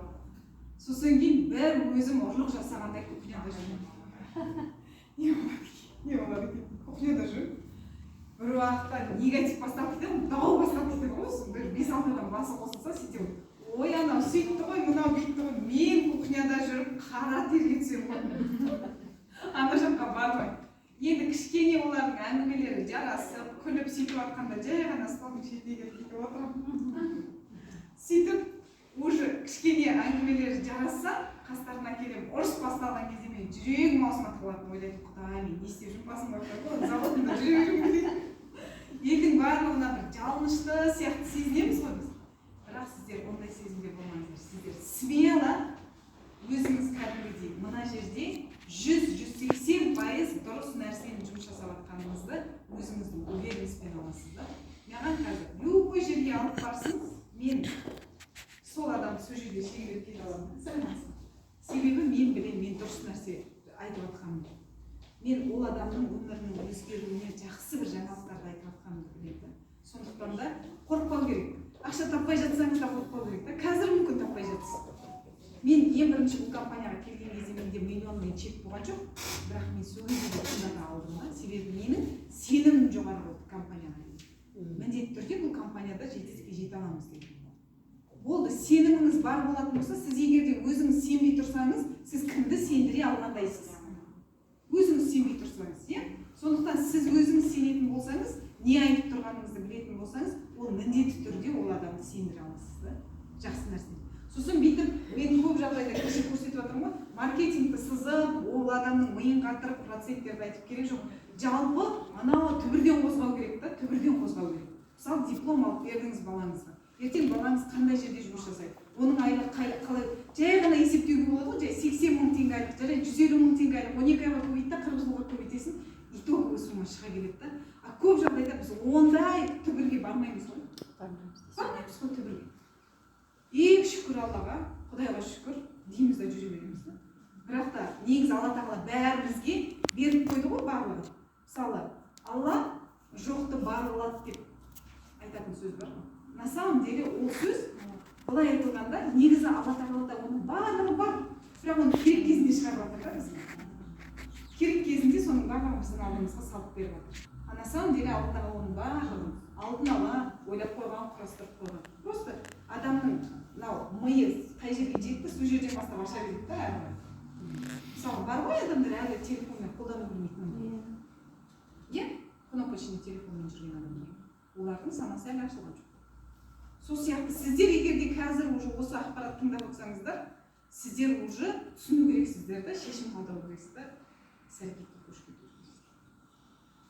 Сосын кейін бір өзім ұрлық жасағандай кухняда жүрмін. Не болады екен? Кухняда жүрмін. Бір уақытта негатив бастап кетемін, дау бастап кетемін ғой. Бір 5-6 адам басы қосылса сөйтемін. Ой, анау сөйтті ғой, мынау бүйтті ғой. Мен кухняда жүріп қара терге түсемін ғой. Ана жаққа бармай. Енді кішкене олардың әңгімелері жарасып, күліп сөйтіп жатқанда жай ғана столдың шетіне келіп отырамын. Сөйтіп, уже кішкене әңгімелері жарасса, қастарына келемін. Ұрыс басталған кезде мен жүрегім аузыма тығылатын, ойлайтын, Құдай, мен не істеп жүрмін басым бар, заводында жүре беремін дейді. Елдің барлығына бір жалынышты сияқты сезінеміз ғой біз. Бірақ сіздер ондай сезімде болмаңыздар. Сіздер смело өзіңіз кәдімгідей мына жерде 100-180% дұрыс нәрсені жұмыс жасап жатқаныңызды өзіңіздің уверенностьпен аласыздар. Маған қазір любой жерге алып барсаңыз, мен сол адамды сол жерде шегелеп кете аламын. Себебі мен білемін, мен дұрыс нәрсе айтып жатқанымды. Мен ол адамның өмірінің өзгеруіне жақсы бір жаңалықтарды айтып жатқанымды білемін. Сондықтан да қорықпау керек. Ақша таппай жатсаңыз да қорықпау керек. Қазір мүмкін таппай жатсыз. Мен ең бірінші бұл компанияға келген кезде менде миллионмен чек болған жоқ, бірақ мен сол кезде тыңдата алдым. Себебі менің сенімім жоғары болды компанияға. Міндетті түрде бұл компанияда жетістікке жете аламыз деген. Болды, сеніміңіз бар болатын болса, сіз егер де өзіңіз сенбей тұрсаңыз, сіз кімді сендіре алғандайсыз? Өзіңіз сенбей тұрсаңыз, иә? Сондықтан сіз өзіңіз сенетін болсаңыз, не айтып тұрғаныңызды білетін болсаңыз, ол міндетті түрде ол адамды сендіре аласыз, да? Жақсы нәрсе. Сосын бүйтіп, мен көп жағдайда кеше көрсетіп жатырмын ғой, маркетингті сызып, ол адамның миын қатырып, проценттерді айтып керек жоқ. Жалпы анау түбірден қозғау керек та, түбірден қозғау керек. Мысалы, диплом алып бердіңіз балаңызға. Ертең балаңыз қандай жерде жұмыс жасайды? Оның айлығы қалай? Жай ғана есептеуге болады ғой, 80 000 теңге айлық, жарай 150 000 теңге айлық, 12 айға көбейді да 40 жылға көбейтесің, итоговый сумма шыға келеді да. А көп жағдайда біз ондай түбірге бармаймыз ғой. Бармаймыз ғой түбірге. Шүкір Аллаға, Құдайға шүкір дейміз да жүре береміз. Бірақ та негізі Алла тағала бәрімізге беріп қойды ғой барлығын. Мысалы, Алла жоқты бар қылады деп айтатын сөз бар ғой. На самом деле ол сөз былай айтылғанда негізі Алла тағалада оның барлығы бар. Бірақ оны керек кезінде шығарып жатыр да бізге. Керек кезінде соның барлығын біздің алдымызға салып беріп жатыр. А на самом деле Алла тағала оның барлығын алдын ала ойлап қойған, құрастырып қойған. Просто адамның мынау миы қай жерге жетті, сол жерден бастап аша береді да әрі. мысалы бар ғой адамдар әлі телефонмен қолдана білмейтін. Иә, кнопочный телефонмен жүрген адамдар. Олардың санасы әлі ашылған жоқ. Сол сияқты сіздер егер де қазір уже осы ақпарат тыңдап отырсаңыздар, сіздер уже түсіну керексіздер да, шешім қабылдау керексіздер, іс-әрекетке көшіп кету.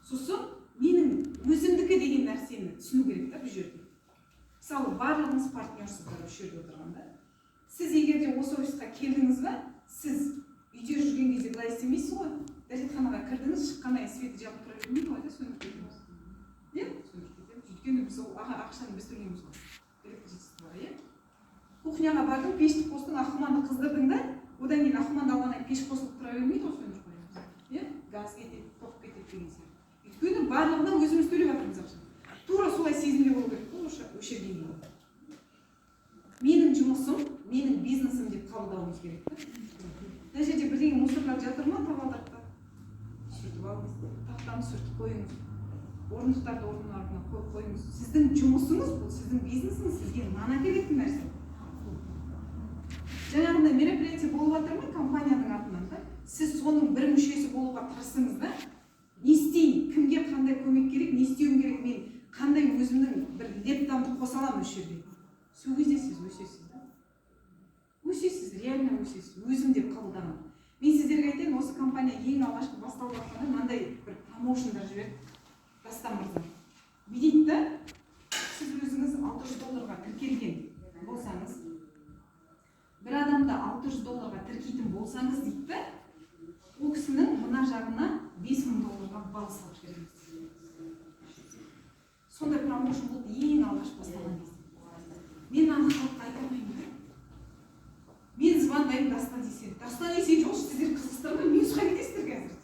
Сосын менің өзімдікі деген нәрсені түсіну керек та бұл жерде. Мысалы, барлығыңыз партнерсыздар осы жерде отырғанда. Сіз егер де осы офисқа келдіңіз бе, сіз үйде жүрген кезде былай істемейсіз ғой. Дәретханаға кірдіңіз, шыққаннан свет жағып тұра бермейді ғой, сөніп кетеміз. Иә, сөніп кетеміз. Өйткені біз ол ақшаны біз төлейміз ғой. Электричество бар, иә. Кухняға бардың, пешті қостың, аққұманды қыздырдың да, одан кейін аққұманды алғаннан пеш қосылып тұра бермейді ғой, сөніп қоямыз. Иә, газ кетеді, тоқ кетеді деген сияқты. Өйткені барлығына өзіміз төлеп жатырмыз ақшаны. Тура солай сезімде болу керек қой, осы деңгейде. Менің жұмысым, менің бизнесім деп қабылдауымыз керек та. Мына жерде бірдеңе мусорлар жатыр ма, табалдырықта? Сүртіп алыңыз, тақтаны сүртіп қойыңыз. Орындықтарды орындарына қойып қойыңыз. Сіздің жұмысыңыз бұл, сіздің бизнесіңіз сізге нан әкелетін нәрсе. Жаңағындай мероприятие болып жатыр ма компанияның атынан да? Сіз соның бір мүшесі болуға тырысыңыз да? Не істейін, кімге қандай көмек керек, не істеуім керек, мен қандай өзімнің бір лептамды қоса аламын осы жерде. Сол кезде сіз өсесіз да? Өсесіз, реально өсесіз, өзім деп қабылдамын. Мен сіздерге айтайын, осы компания ең алғашқы басталып жатқанда мынандай бір промоушндар жіберді. Дастан мырза. Бүйтейді да, сіз өзіңіз $600 тіркелген болсаңыз, бір адамды $600 тіркейтін болсаңыз дейді да, ол кісінің мына жағына $5000 бал салып жіберіңіз. Сондай промоушн болды ең алғаш басталған кезде. Мен аны халыққа айта алмаймын. Мен звондаймын Дастан десем. Дастан десем жоқ, сіздер қызықтырмай, минусқа кетесіздер қазір.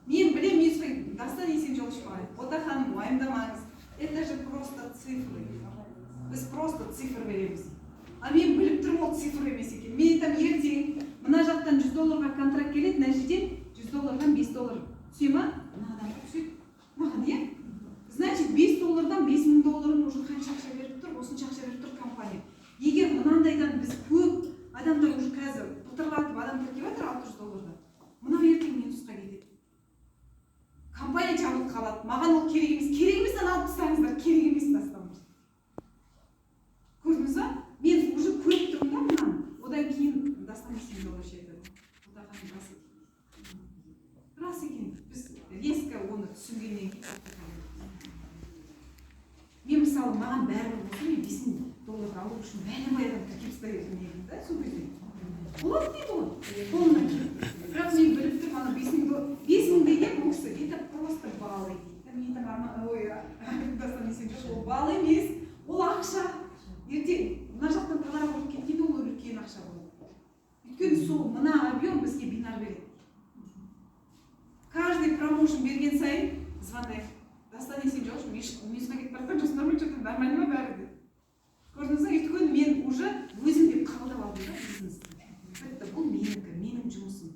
Мен білем, минусқа Дастан десем жоқ шығарайын. Ота ханым, уайымдамаңыз. Это же просто цифры. Біз просто цифр береміз. А мен біліп тұрмын, ол цифр емес екен. Мен там ертең мына жақтан $100 контракт келеді, мына жерден $100-дан $5 түсе ма? Мына адамға түседі. Маған иә? Значит, $5-дан $5000 уже қанша ақша беріп тұр, осынша ақша беріп тұр компания. Егер мынандайдан біз көп адамдар уже қазір пытырлатып адам тіркеп жатыр $600-дан, мынау ертең минусқа кетеді. Компания жабылып қалады. Маған ол керек емес. Керек емес, алып тастаңыздар. Керек емес тастаңыз. Көрдіңіз ба? Мен уже көріп тұрмын да мынаны. Одан кейін Дастан $5000 шетеді. Одан кейін рас екен. Рас екен. Біз резко оны түсінгеннен кейін. Мен мысалы маған бәрібір болса, мен $5000 алу үшін бәлем-баядан тіркеп ұстай бермеймін да, сол кезде. Болады дейді ғой, қолымнан келеді. Бірақ мен біліп тұрмын, ана $5000 деген бұл кісі, это просто бал дейді. Мен там ой, Дастан десем жоқ, ол бал емес, ол ақша. Ертең мына жақтан талап болып кеткенде ол үлкен ақша болады. Өйткені сол мына объем бізге бинар береді. Каждый промоушн берген сайын звондаймын. Дастан десем жоқ, минусқа кетіп бара жатқан нормально жүрдім, нормально ма бәрі деп. Көрдіңіз бе, өйткені мен уже өзім деп қабылдап алдым да бизнесті. Бұл менікі, менің жұмысым.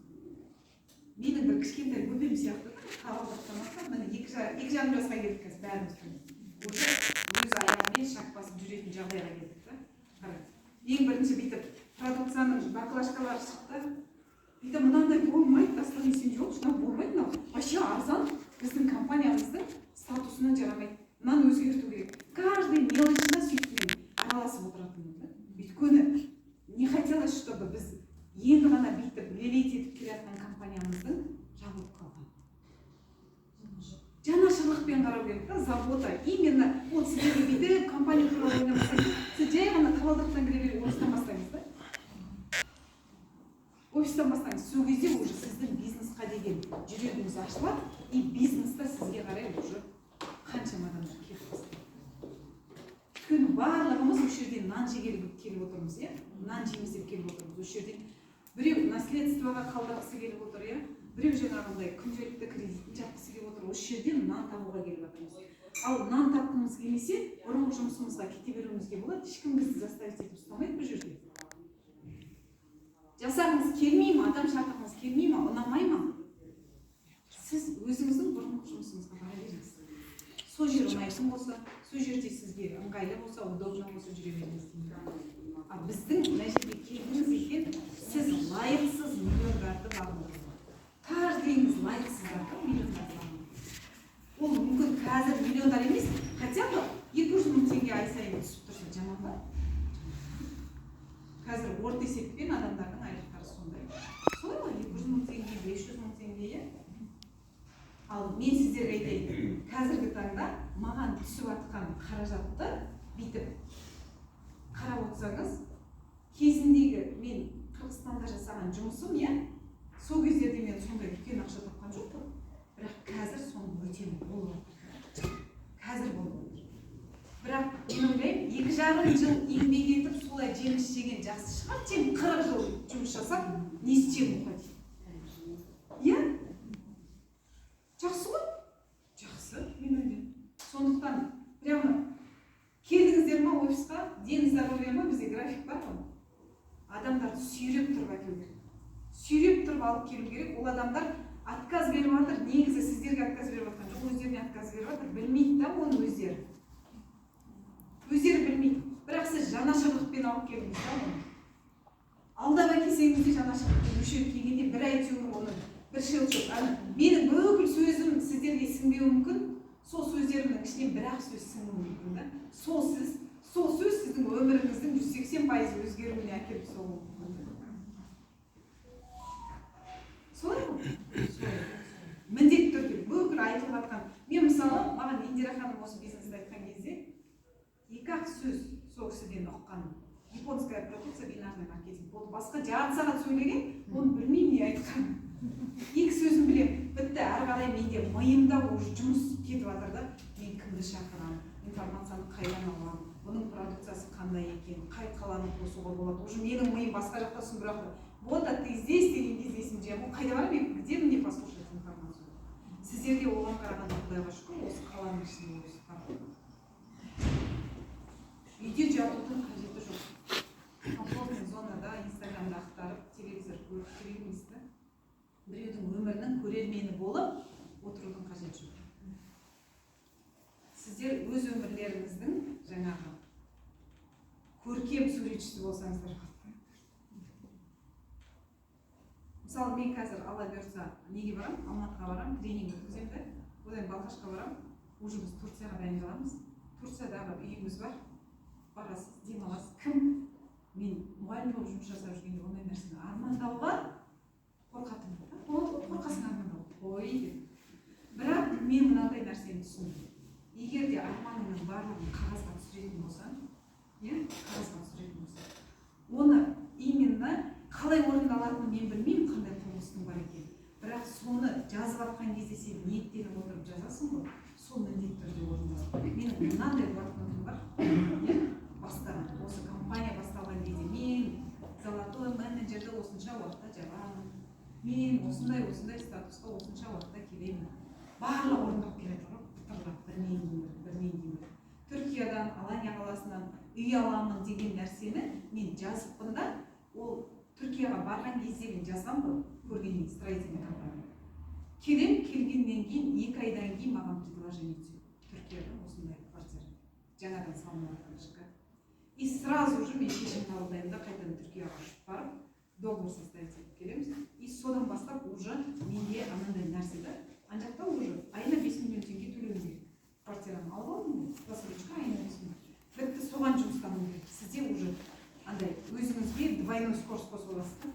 Менің бір кішкентай бөбем сияқты қабылдап міне екі жарым жасқа келдік қазір бәріміз. Уже өз аяғымен шақ басып жүретін жағдайға келдік та. Қараңыз. Ең бірінші бүйтіп продукцияның баклажкалары шықты. Бүйтіп мынандай болмайды, Дастан десем жоқ, шынау болмайды мынау. Вообще арзан біздің компаниямыздың статусынан жарамайды. Мынаны өзгерту керек. Каждый мелочына сөйтіп араласып отыратынмын да. Өйткені не хотелось, чтобы біз енді ғана бүйтіп лелейт етіп келе жатқан компаниямыздың жабылып қалған. Жанашырлықпен қарау керек та, забота. Именно ол сіздерге бүйтіп компания туралы ойнамасаңыз, сіз жай ғана табалдырықтан кіре беріп офистан бастаңыз да. Офистан бастаңыз. Сол кезде уже сіздің бизнесқа деген жүрегіңіз ашылады, и бизнесті сізге қарай уже қаншама адамдар келіп бастайды. Өйткені барлығымыз осы жерден нан жегелі келіп отырмыз, иә? Нан жейміз деп келіп отырмыз. Осы жерден біреу наследствоға қалдырғысы келіп отыр, иә? Біреу жаңағындай күнделікті кредитін жапқысы келіп отыр. Осы жерден нан табуға келіп жатырмыз. Ал нан тапқымыз келмесе, бұрынғы жұмысымызға кете беруімізге болады. Ешкім бізді заставить етіп ұстамайды бұл жерде. Жасағыңыз келмей ме, адам шақырғыңыз келмей ме, ұнамай ма? Сіз өзіңіздің бұрынғы жұмысыңызға бара беріңіз. Сол жер ұнайтын болса, сол жерде сізге ыңғайлы болса, удобно болса жүре беріңіз. А біздің мына жерге келдіңіз екен, сіз лайықсыз орта есеппен адамдардың айлықтары сондай. Солай ғой, 200 мың теңге, 500 мың теңге, иә. Ал мен сіздерге айтайын, қазіргі таңда маған түсіп жатқан қаражатты бүйтіп қарап отырсаңыз, кезіндегі мен Қырғызстанда жасаған жұмысым, иә, сол кездерде мен сондай үлкен ақша тапқан жоқпын, бірақ қазір соның өтемі болып жатыр. Қазір болып жатыр. Бірақ мен ойлаймын, 2,5 жыл еңбек етіп солай жеміс жеген жақсы шығар. Сен 40 жыл жұмыс жасап, не істеуің қой дейді. Иә? Жақсы ғой? Жақсы, мен ойлаймын. Сондықтан прямо келдіңіздер ма офисқа, дені здоровье ма, бізде график бар ғой. Адамдарды сүйреп тұрып әкелу керек. Сүйреп тұрып алып келу керек. Ол адамдар отказ беріп жатыр. Негізі сіздерге отказ беріп жатқан жоқ, өздеріне отказ беріп жатыр. Білмейді да оны өздері. Өздері білмейді. Бірақ сіз жанашырлықпен алып келдіңіз да оны. Алдап әкелсеңіз де жанашырлықпен өшіріп келгенде бір әйтеуір оны бір шелчок. Менің бүкіл сөзім сіздерге сіңбеуі мүмкін. Сол сөздерімнің ішінен бір-ақ сөз сіңуі мүмкін да. Сол сөз сіздің өміріңіздің 180% өзгеруіне әкеліп соғуы мүмкін. Солай ғой? Міндетті түрде бүкіл айтылып жатқан. Мен мысалы, маған Индира ханым осы бизнесті айтқан кезде, 2-ақ сөз сол кісіден ұққаным. Японская продукция, бинарный маркетинг. Ол басқа жарты сағат сөйлеген, оны білмеймін не айтқанын. 2 сөзін білемін. Бітті, әрі қарай менде миымда уже жұмыс кетіп жатыр да. Мен кімді шақырамын, информацияны қайдан аламын, оның продукциясы қандай екен, қай қаланы қосуға болады. Уже менің миым басқа жақта сұмырақты. Вот, а ты здесь деген кезде есімде, қайда барамын, где мне послушать информацию? Сіздерде оған қарағанда Құдайға шүкір, осы қаланың ішінде осы қар. Үйде жатудың қажеті жоқ. Комфортный зонада, Инстаграмда ақтарып, телевизор көріп керек емес та. Біреудің өмірінің көрермені болып отырудың қажеті жоқ. Сіздер өз өмірлеріңіздің жаңағы көркем суретшісі болсаңыздар қатты. Мысалы, мен қазір алла бұйыртса неге барам? Алматыға барам, тренинг өткіземін да. Одан Балқашқа барам. Уже біз Турцияға дайындаламыз. Турциядағы үйіміз бар. Барасыз, демаласыз. Кім? Мен мұғалім болып жұмыс жасап жүргенде ондай нәрсені армандауға қорқатым. Қорқасың армандауға. Ой деп. Бірақ мен мынандай нәрсені түсіндім. Егер де арманыңның барлығын қағазға түсіретін болсаң, қағазға түсіретін болсаң, оны именно қалай орындалатынын мен білмеймін, қандай құбылыстың бар екен. Бірақ соны жазып жатқан кезде сен ниеттеніп отырып жазасың ғой, сол міндетті түрде орындалады. Менің мынандай блокнотым бар. Бастаған, осы компания басталған кезде мен золотой менеджерді осынша уақытта жабамын. Мен осындай статусқа осынша уақытта келемін. Барлық орындап келеді ғой. Бірінен Түркиядан, Алания қаласынан үй аламын деген нәрсені мен жазыппын да, ол Түркияға барған кезде мен жазған ғой, көргеннен строительный компания. Келгеннен кейін 2 айдан кейін маған предложение түседі. Түркияда осындай квартира. Жаңадан салынып жатқан. И сразу же мен шешім қабылдаймын да, қайтадан Түркияға ұшып барып, договор составить етіп келеміз. И содан бастап уже менде анандай нәрсе да, анжақта уже айына 5 миллион теңге төлеуім керек. Квартираны алып алдым, посылочка айына 5 миллион. Бітті, соған жұмыстану керек. Сізде уже андай өзіңізге двойной скорость қосып аласыз да.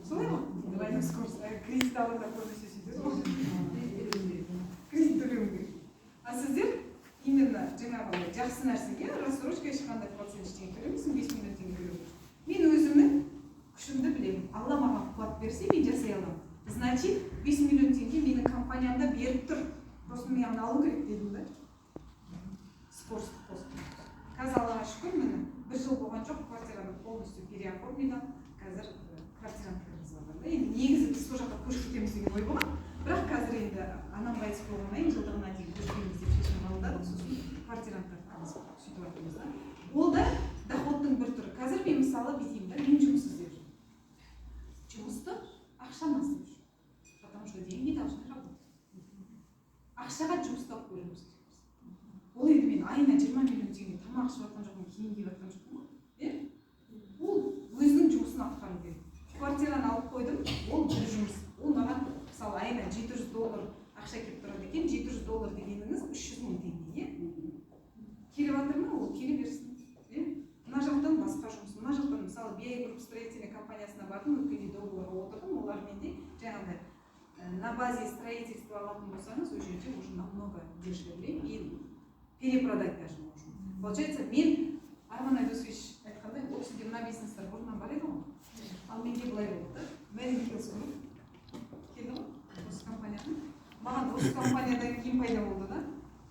Солай ма? Двойной скорость. Кредит алғанда көбінесе сөйтеді ғой. Кредит төлеуім керек. А сіздер именно жаңағы жақсы нәрсеге рассрочка ешқандай процент ештеңе төлемейсің, 5 миллион теңге төлеу. Мен өзімнің күшімді білемін. Алла маған қуат берсе, мен жасай аламын. Значит, 5 миллион теңге менің компаниямда беріп тұр. Просто мен аны алу керек дедім да. Скорость қостым. Қазір Аллаға шүкір, міне 1 жыл болған жоқ, квартираны полностью переоформлено. Қазір квартирантарымыз бар. Енді негізі біз сол жаққа көшіп кетеміз деген ой болған. Бірақ қазір енді анам қайтыс болғаннан кейін жылдығына дейін көшпейміз деп шешім қабылдадық. Сосын квартирантарымыз сөйтіп жатырмыз да. Ол да доходтың бір түрі. Қазір мен мысалы бүйтейін да, мен жұмыс іздеп жүрмін. Жұмысты ақшаны іздеп жүрмін. Потому что деньги должны работать. Ақшаға жұмыс тауып көреміз керекпіз. Ол енді мен айына 20 миллион теңге тамақ ішіп жатқан жоқпын, киім киіп жатқан жоқпын ғой. Ол өзінің жұмысын атқару керек. Квартираны алып қойдым, ол бір жұмыс. Ол маған мысалы айына $700 ақша келіп тұрады екен. $700 дегеніңіз 300 мың теңге. Келіп жатыр ма? Ол келе берсін. Мына жақтан басқа жұмыс, мына жақтан мысалы BI Group строительный компаниясына бардым, өткенде договорға отырдым, олармен де жаңағыдай на базе строительства алатын болсаңыз, ол жерде уже намного дешевле и перепродать даже можно. Получается, мен Арман Айдосович айтқандай, ол кісіде мына бизнестер бұрыннан бар еді ғой. Ал менде былай болды да, Marine Hills Group келді ғой, осы компанияның. Маған осы компаниядан кейін пайда болды да,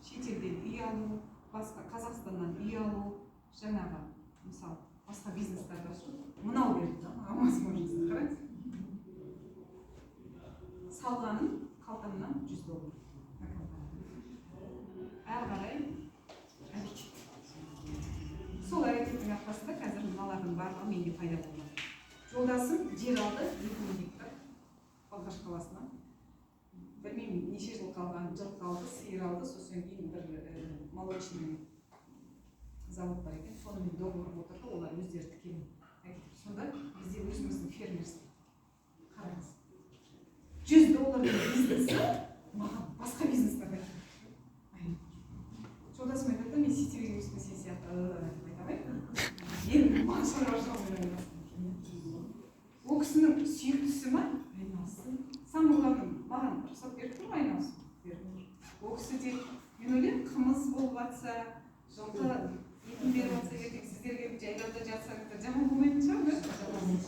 шетелден үй алу, басқа Қазақстаннан үй алу, жаңағы, мысалы, басқа бизнестарды ашу, мынау берді да, маған возможность, қараңыз. Салғаным қалтамнан $100. Әрі қарай әрекет. Сол әрекеттің арқасында қазір мыналардың барлығы менде пайда болды. Жолдасым жер алды 2000 гектар Балқаш қаласынан. Білмеймін, неше жыл қалған, жылқы алды, сиыр алды, сосын кейін бір молочный завод бар екен. Сонымен договорға отырды, олар өздері тікелей әкетіп. Сонда бізде өзіміздің фермерство. Қараңыз. $100 бизнесі маған басқа бизнестарға кетті. Жолдасым айтады, мен сетевге өспін сен сияқты айтамайын. Енді маған шаруашылығымен айналысқым. Ол кісінің сүйіктісі ма? Айналыссын. Самый главный, маған рұқсат беріп тұр ма айналыссын? Ол кісі де, мен ойлаймын, қымыз болып жатса, жылқы етін беріп жатса, ертең сіздерге жайлауда жатсаңыздар жаман болмайтын шығар,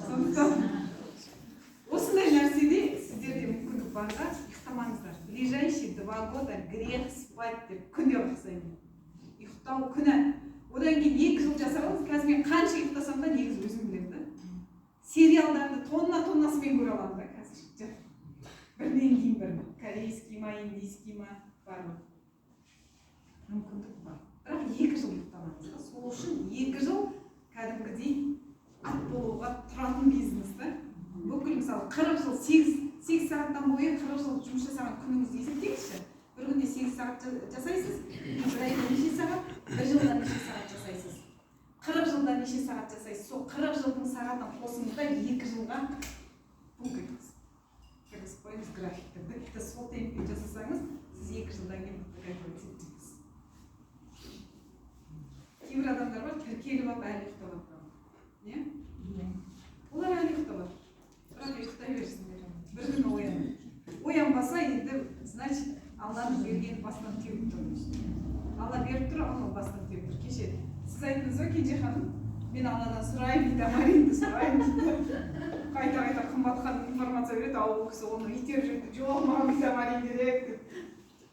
сондықтан осындай нәрседе сіздерде мүмкіндік барда ұйықтамаңыздар. Ближайшие 2 года грех спать деп күнде ұйықтаймын. Ұйықтау күні. Одан кейін 2 жыл жасап алыңыз, қазір мен қанша ұйықтасам да негізі өзім білемін да. Сериалдарды тоннасымен көре аламын да қазір. Бірінен кейін бір. Корейский ма, индийский ма бар ма? Мүмкіндік бар. Бірақ 2 жыл ұйықтамаңыз. Сол үшін 2 жыл кәдімгідей ат болуға тұратын бизнес да. Бүкіл мысалы 40 жыл 8 сағаттан бойы 40 жыл жұмыс жасаған күніңізді есептеңізші. Бір күнде 8 сағат жасайсыз, бір айда неше сағат, бір жылда неше сағат жасайсыз. 40 жылда неше сағат жасайсыз. Сол 40 жылдың сағатын қосыңызда 2 жылға пункт кіргізіп қойыңыз графикті. Сол темппен жасасаңыз, сіз 2 жылдан кейін есептейсіз. Кейбір адамдар бар, тіркеліп алып әлі ұйықтап жатқан. Олар әлі ұйықтап жатыр. Бірақ ұйықтай берсін. Бір күні оянады. Оянбаса, енді, значит, Алланың берген бастан теуіп тұр. Алла беріп тұр, Алла бастан теуіп тұр. Кеше сіз айттыңыз ба, Кенже ханым, мен Алладан сұрайын, Витамаринді сұрайын дейді. Қайта қымбатқан информация береді, ол кісі оны итеріп жүрді. Жоқ, маған Витамарин керек деп.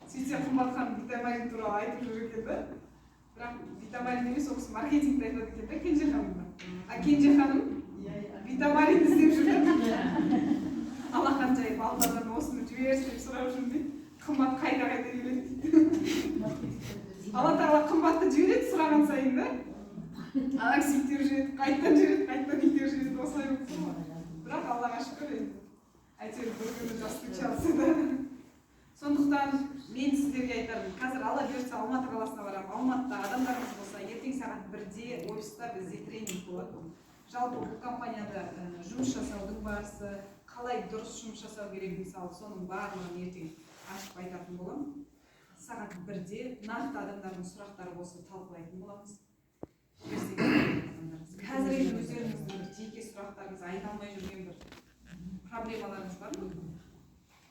Сөйтсе қымбатқан Витамарин туралы айтып жүр екен да. Бірақ Витамарин емес, ол кісі маркетингті айтады екен да, Кенже ханым. А Кенже ханым Витамарин іздеп жүрді. Алақан жайып алладан осыны жіберші деп сұрап жүрмей, қымбат қайта келеді дейді. Алла тағала қымбатты жібереді сұраған сайын да. Ана кісі итеріп жүреді, қайттан жібереді, қайттан итеріп жүреді, осылай болып. Бірақ Аллаға шүкір енді. Әйтеуір бір күні достучался да. Сондықтан мен сіздерге айтарым, қазір Алла бұйыртса Алматы қаласына барамын. Алматыда адамдарымыз болса, ертең сағат 1-де офиста бізде тренинг болады. Жалпы бұл компанияда жұмыс жасаудың барысы, қалай дұрыс жұмыс жасау керек, мысалы, соның барлығын ертең ашып айтатын боламын. Сағат 1-де нақты адамдардың сұрақтары болса талқылайтын боламыз. Қазір өздеріңіздің жеке сұрақтарыңыз айта алмай жүрген бір проблемаларыңыз бар ма?